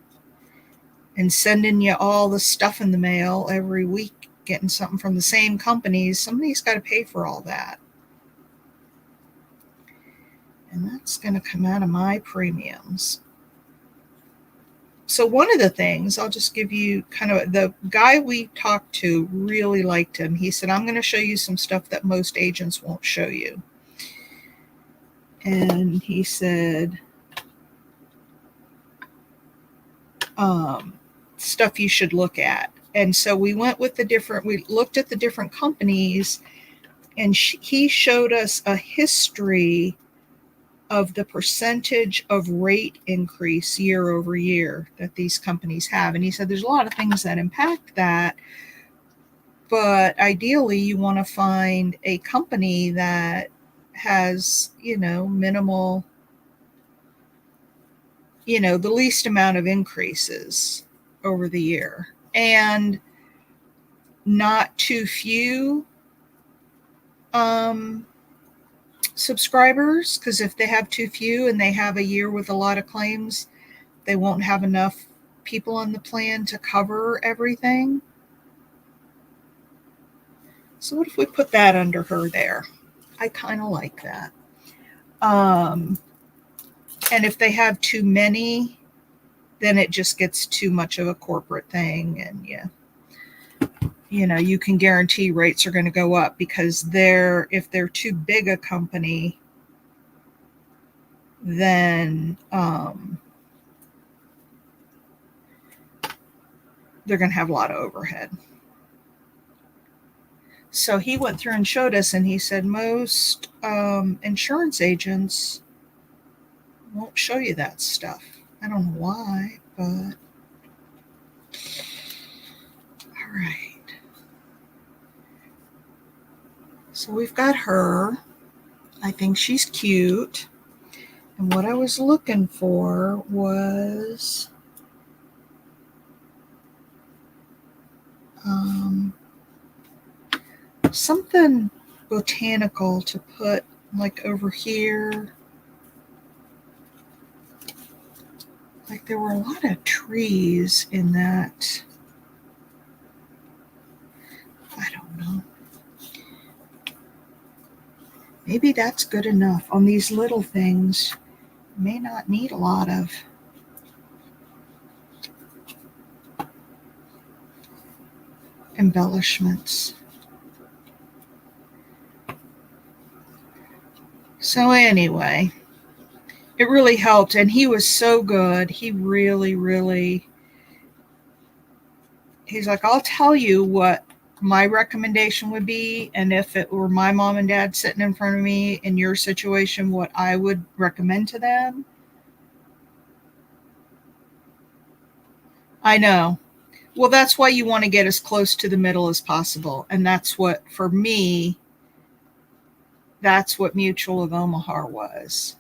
and sending you all the stuff in the mail every week, getting something from the same companies, somebody's got to pay for all that. And that's going to come out of my premiums. So one of the things, I'll just give you kind of, the guy we talked to really liked him. He said, I'm going to show you some stuff that most agents won't show you. And he said, stuff you should look at. And so we went with we looked at the different companies, and he showed us a history of the percentage of rate increase year over year that these companies have. And he said there's a lot of things that impact that, but ideally you want to find a company that has, minimal, the least amount of increases over the year, and not too few subscribers, because if they have too few and they have a year with a lot of claims, they won't have enough people on the plan to cover everything. So what if we put that under her there? I kind of like that. And if they have too many, then it just gets too much of a corporate thing, and you can guarantee rates are going to go up, because if they're too big a company, then they're going to have a lot of overhead. So he went through and showed us, and he said most insurance agents won't show you that stuff. I don't know why, but all right. So we've got her. I think she's cute. And what I was looking for was something botanical to put like over here. Like there were a lot of trees in that. I don't know. Maybe that's good enough. On these little things, you may not need a lot of embellishments. So anyway, it really helped, and he was so good. He really, really he's like, I'll tell you what my recommendation would be, and if it were my mom and dad sitting in front of me in your situation, what I would recommend to them. I know. Well, that's why you want to get as close to the middle as possible. And that's what, for me, that's what Mutual of Omaha was.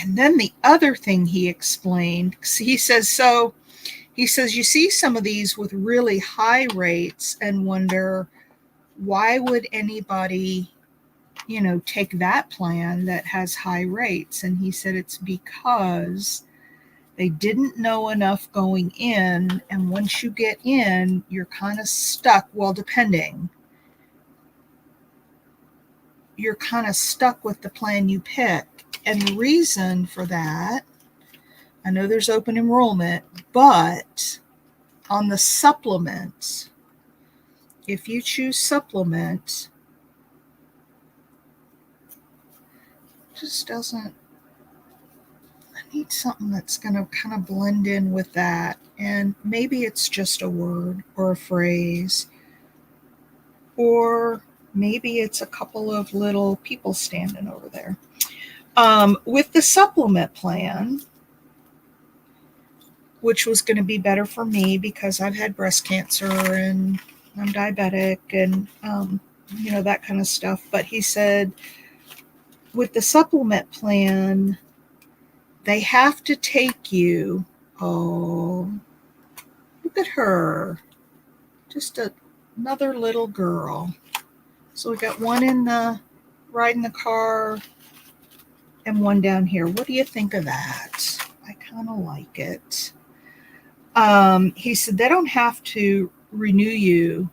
And then the other thing he explained, he says, you see some of these with really high rates and wonder, why would anybody, take that plan that has high rates? And he said it's because they didn't know enough going in. And once you get in, you're kind of stuck. Well, depending. You're kind of stuck with the plan you pick. And the reason for that, I know there's open enrollment, but on the supplement, if you choose supplement, just doesn't, I need something that's going to kind of blend in with that. And maybe it's just a word or a phrase, or maybe it's a couple of little people standing over there. With the supplement plan, which was going to be better for me because I've had breast cancer and I'm diabetic and, that kind of stuff. But he said with the supplement plan, they have to take you. Oh, look at her. Just another little girl. So we got one riding the car and one down here. What do you think of that? I kind of like it. He said they don't have to renew you.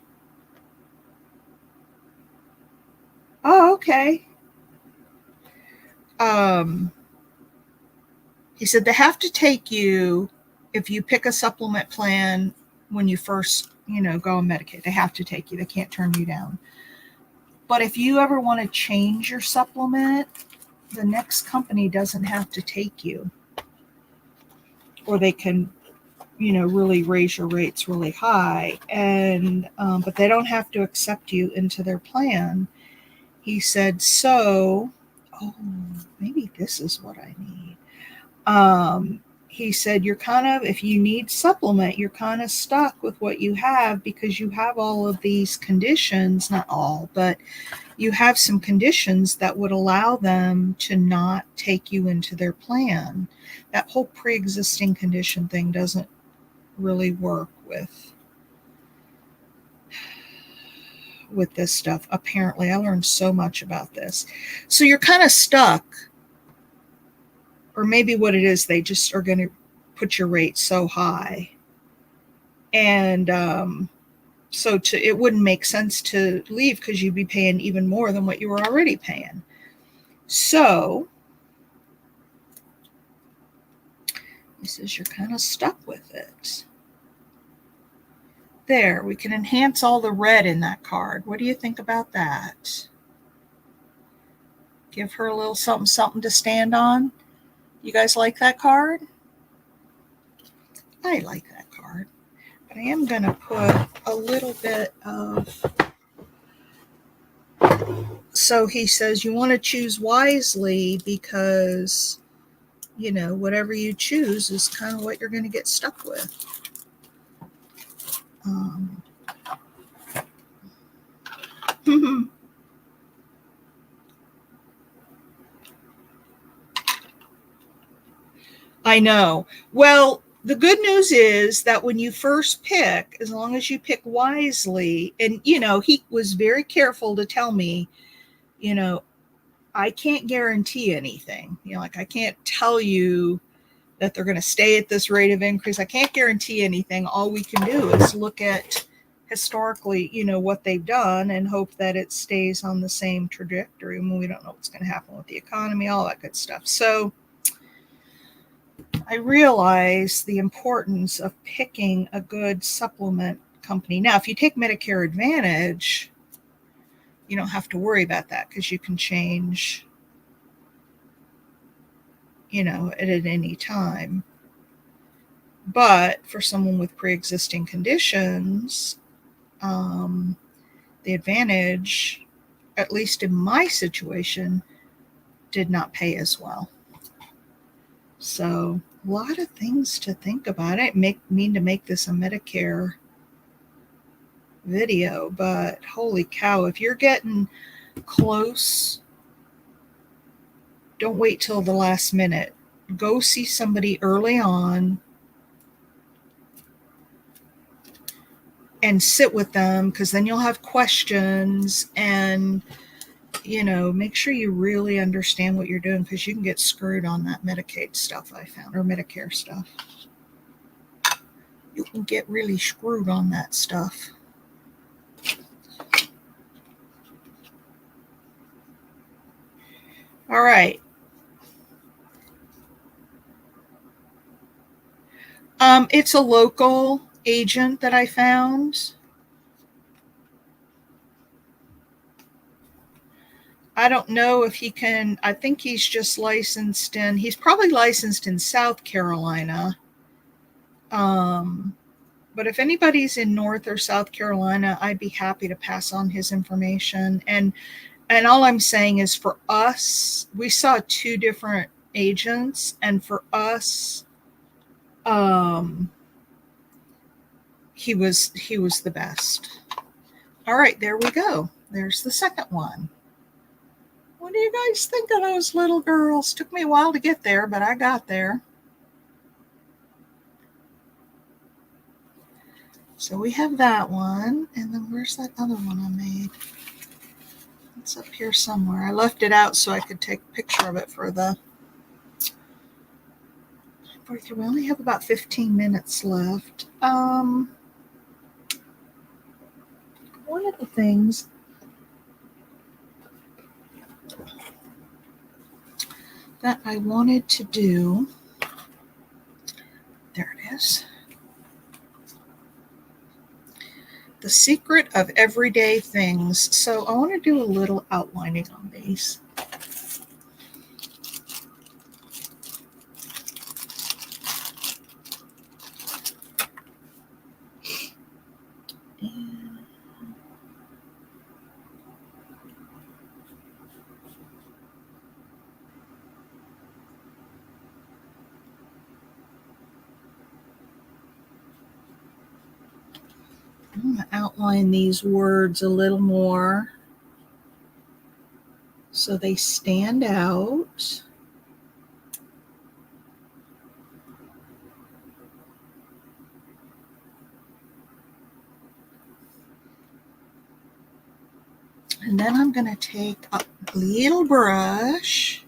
Oh, okay. He said they have to take you if you pick a supplement plan when you first, go on Medicaid. They have to take you. They can't turn you down. But if you ever want to change your supplement, the next company doesn't have to take you. Or they can, really raise your rates really high. And but they don't have to accept you into their plan. He said, maybe this is what I need. He said, if you need supplement, you're kind of stuck with what you have because you have all of these conditions, not all, but you have some conditions that would allow them to not take you into their plan. That whole pre-existing condition thing doesn't really work with this stuff. Apparently, I learned so much about this. So you're kind of stuck. Or maybe what it is, they just are going to put your rate so high. And it wouldn't make sense to leave because you'd be paying even more than what you were already paying. So he says you're kind of stuck with it. There, we can enhance all the red in that card. What do you think about that? Give her a little something to stand on. You guys like that card? I like that card. But I am going to put a little bit of... So he says you want to choose wisely because, whatever you choose is kind of what you're going to get stuck with. I know. Well, the good news is that when you first pick, as long as you pick wisely, and, he was very careful to tell me, I can't guarantee anything. I can't tell you that they're going to stay at this rate of increase. I can't guarantee anything. All we can do is look at historically, what they've done and hope that it stays on the same trajectory. I mean, we don't know what's going to happen with the economy, all that good stuff. So I realize the importance of picking a good supplement company. Now, if you take Medicare Advantage, you don't have to worry about that because you can change, at any time. But for someone with pre-existing conditions, the Advantage, at least in my situation, did not pay as well. So a lot of things to think about. I didn't mean to make this a Medicare video, but holy cow, if you're getting close, don't wait till the last minute. Go see somebody early on and sit with them, because then you'll have questions, and make sure you really understand what you're doing, because you can get screwed on that Medicaid stuff I found, or Medicare stuff. You can get really screwed on that stuff. All right. It's a local agent that I found. I don't know if he can, I think he's just licensed he's probably licensed in South Carolina. But if anybody's in North or South Carolina, I'd be happy to pass on his information. And all I'm saying is, for us, we saw 2 different agents, and for us, he was the best. All right, there we go. There's the second one. What do you guys think of those little girls? Took me a while to get there, but I got there. So we have that one, and then where's that other one I made? It's up here somewhere. I left it out so I could take a picture of it for the... We only have about 15 minutes left. One of the things that I wanted to do, there it is. The secret of everyday things. So I want to do a little outlining on these. I'm going to outline these words a little more so they stand out. And then I'm going to take a little brush .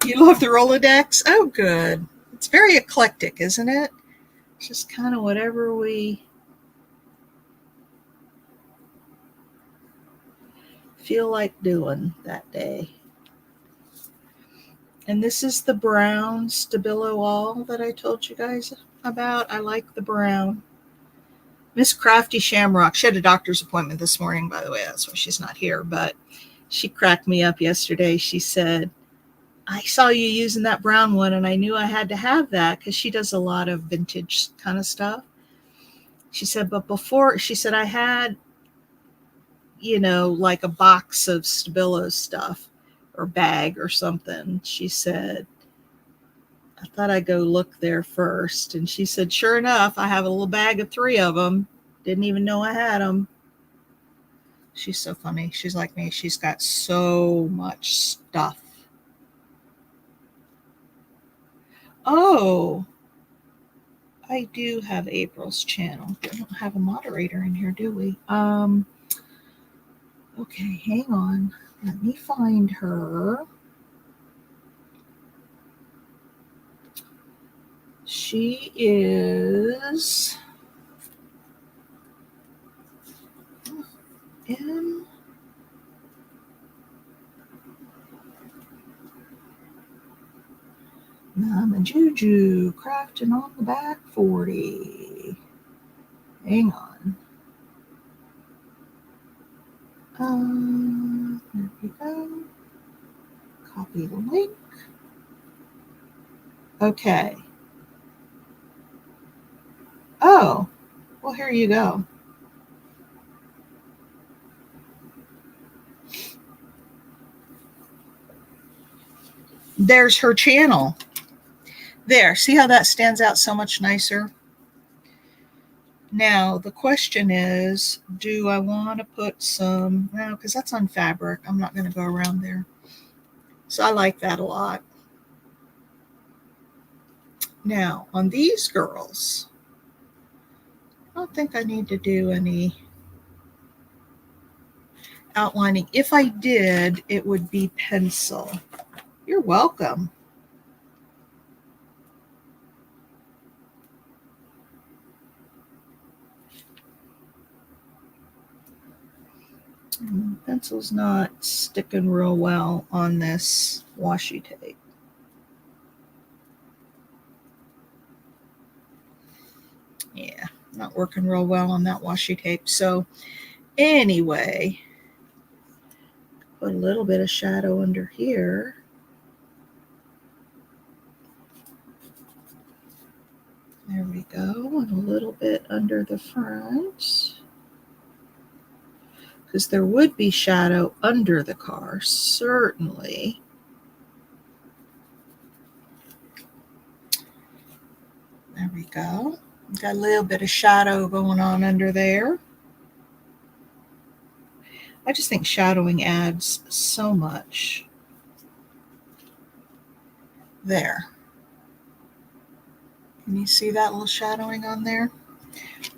You love the Rolodex? Oh, good. It's very eclectic, isn't it? It's just kind of whatever we feel like doing that day. And this is the brown Stabilo All that I told you guys about. I like the brown. Miss Crafty Shamrock. She had a doctor's appointment this morning, by the way. That's why she's not here. But she cracked me up yesterday. She said, I saw you using that brown one, and I knew I had to have that, because she does a lot of vintage kind of stuff. She said, but before, she said, I had, like a box of Stabilo stuff or bag or something. She said, I thought I'd go look there first. And she said, sure enough, I have a little bag of 3 of them. Didn't even know I had them. She's so funny. She's like me. She's got so much stuff. Oh, I do have April's channel. We don't have a moderator in here, do we? Okay, hang on. Let me find her. She is in Mama Juju crafting on the back 40. Hang on. There we go. Copy the link. Okay. Oh, well, here you go. There's her channel. There, see how that stands out so much nicer? Now, the question is, do I want to put some, no, because that's on fabric. I'm not going to go around there. So I like that a lot. Now, on these girls, I don't think I need to do any outlining. If I did, it would be pencil. You're welcome. Pencil's not sticking real well on this washi tape. Yeah, not working real well on that washi tape. So anyway, put a little bit of shadow under here. There we go, and a little bit under the front. Because there would be shadow under the car, certainly. There we go. Got a little bit of shadow going on under there. I just think shadowing adds so much. There. Can you see that little shadowing on there?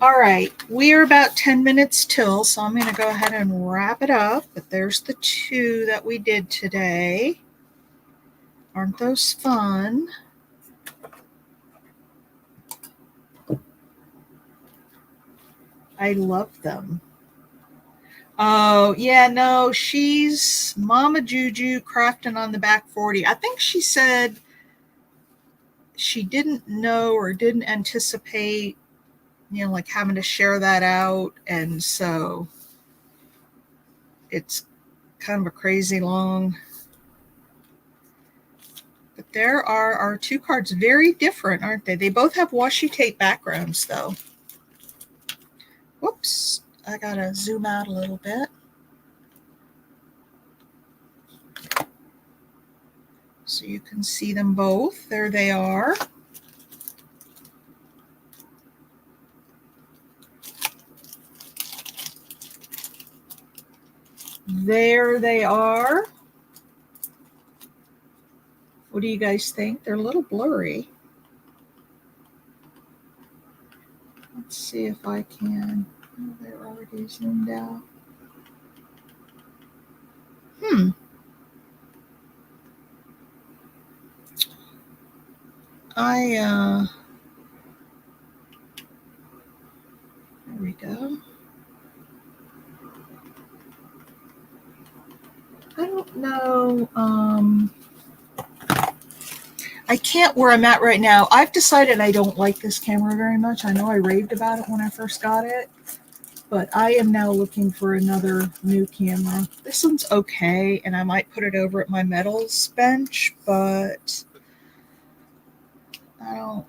All right, we are about 10 minutes till, so I'm going to go ahead and wrap it up. But there's the two that we did today. Aren't those fun? I love them. Oh, yeah, no, she's Mama Juju crafting on the back 40. I think she said she didn't know or didn't anticipate, like having to share that out. And so it's kind of a crazy long. But there are our two cards, very different, aren't they? They both have washi tape backgrounds, though. Whoops, I gotta zoom out a little bit. So you can see them both. There they are. There they are. What do you guys think? They're a little blurry. Let's see if I can. Oh, they're already zoomed out. There we go. I don't know. I can't where I'm at right now. I've decided I don't like this camera very much. I know I raved about it when I first got it, but I am now looking for another new camera. This one's okay, and I might put it over at my metals bench, but I don't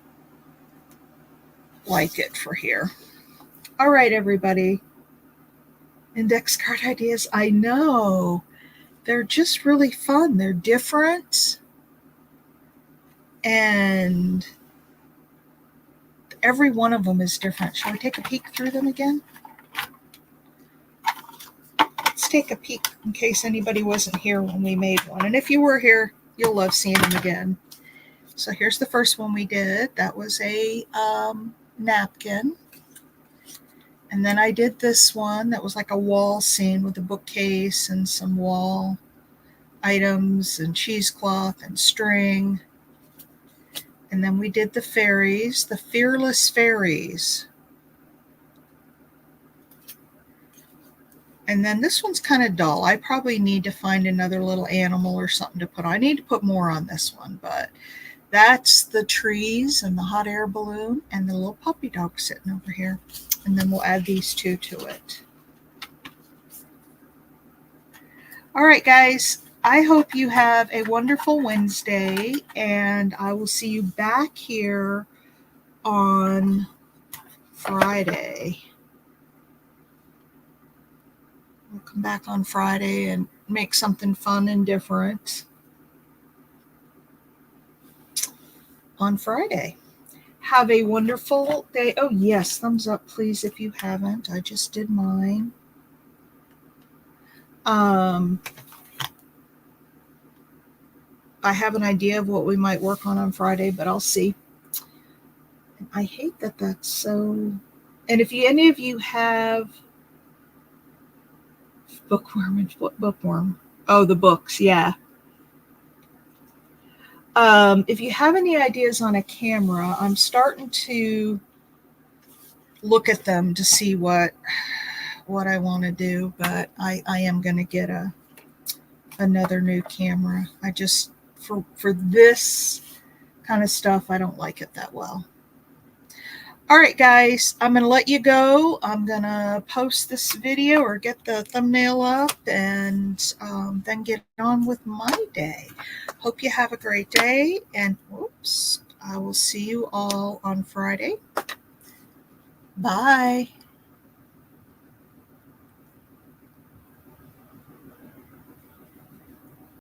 like it for here. All right, everybody. Index card ideas. I know. They're just really fun. They're different. And every one of them is different. Shall we take a peek through them again? Let's take a peek in case anybody wasn't here when we made one. And if you were here, you'll love seeing them again. So here's the first one we did. That was a napkin. And then I did this one that was like a wall scene with a bookcase and some wall items and cheesecloth and string. And then we did the fairies, the fearless fairies. And then this one's kind of dull. I probably need to find another little animal or something to put on. I need to put more on this one, but that's the trees and the hot air balloon and the little puppy dog sitting over here. And then we'll add these two to it. All right, guys. I hope you have a wonderful Wednesday, and I will see you back here on Friday. We'll come back on Friday and make something fun and different on Friday. Have a wonderful day. Oh, yes, thumbs up, please, if you haven't. I just did mine. I have an idea of what we might work on Friday, but I'll see. I hate that that's so. And if any of you have bookworm and bookworm, oh, the books, yeah. If you have any ideas on a camera, I'm starting to look at them to see what I want to do, but I am going to get another new camera. I just for this kind of stuff, I don't like it that well. All right, guys, I'm going to let you go. I'm going to post this video or get the thumbnail up and then get on with my day. Hope you have a great day, and I will see you all on Friday. Bye.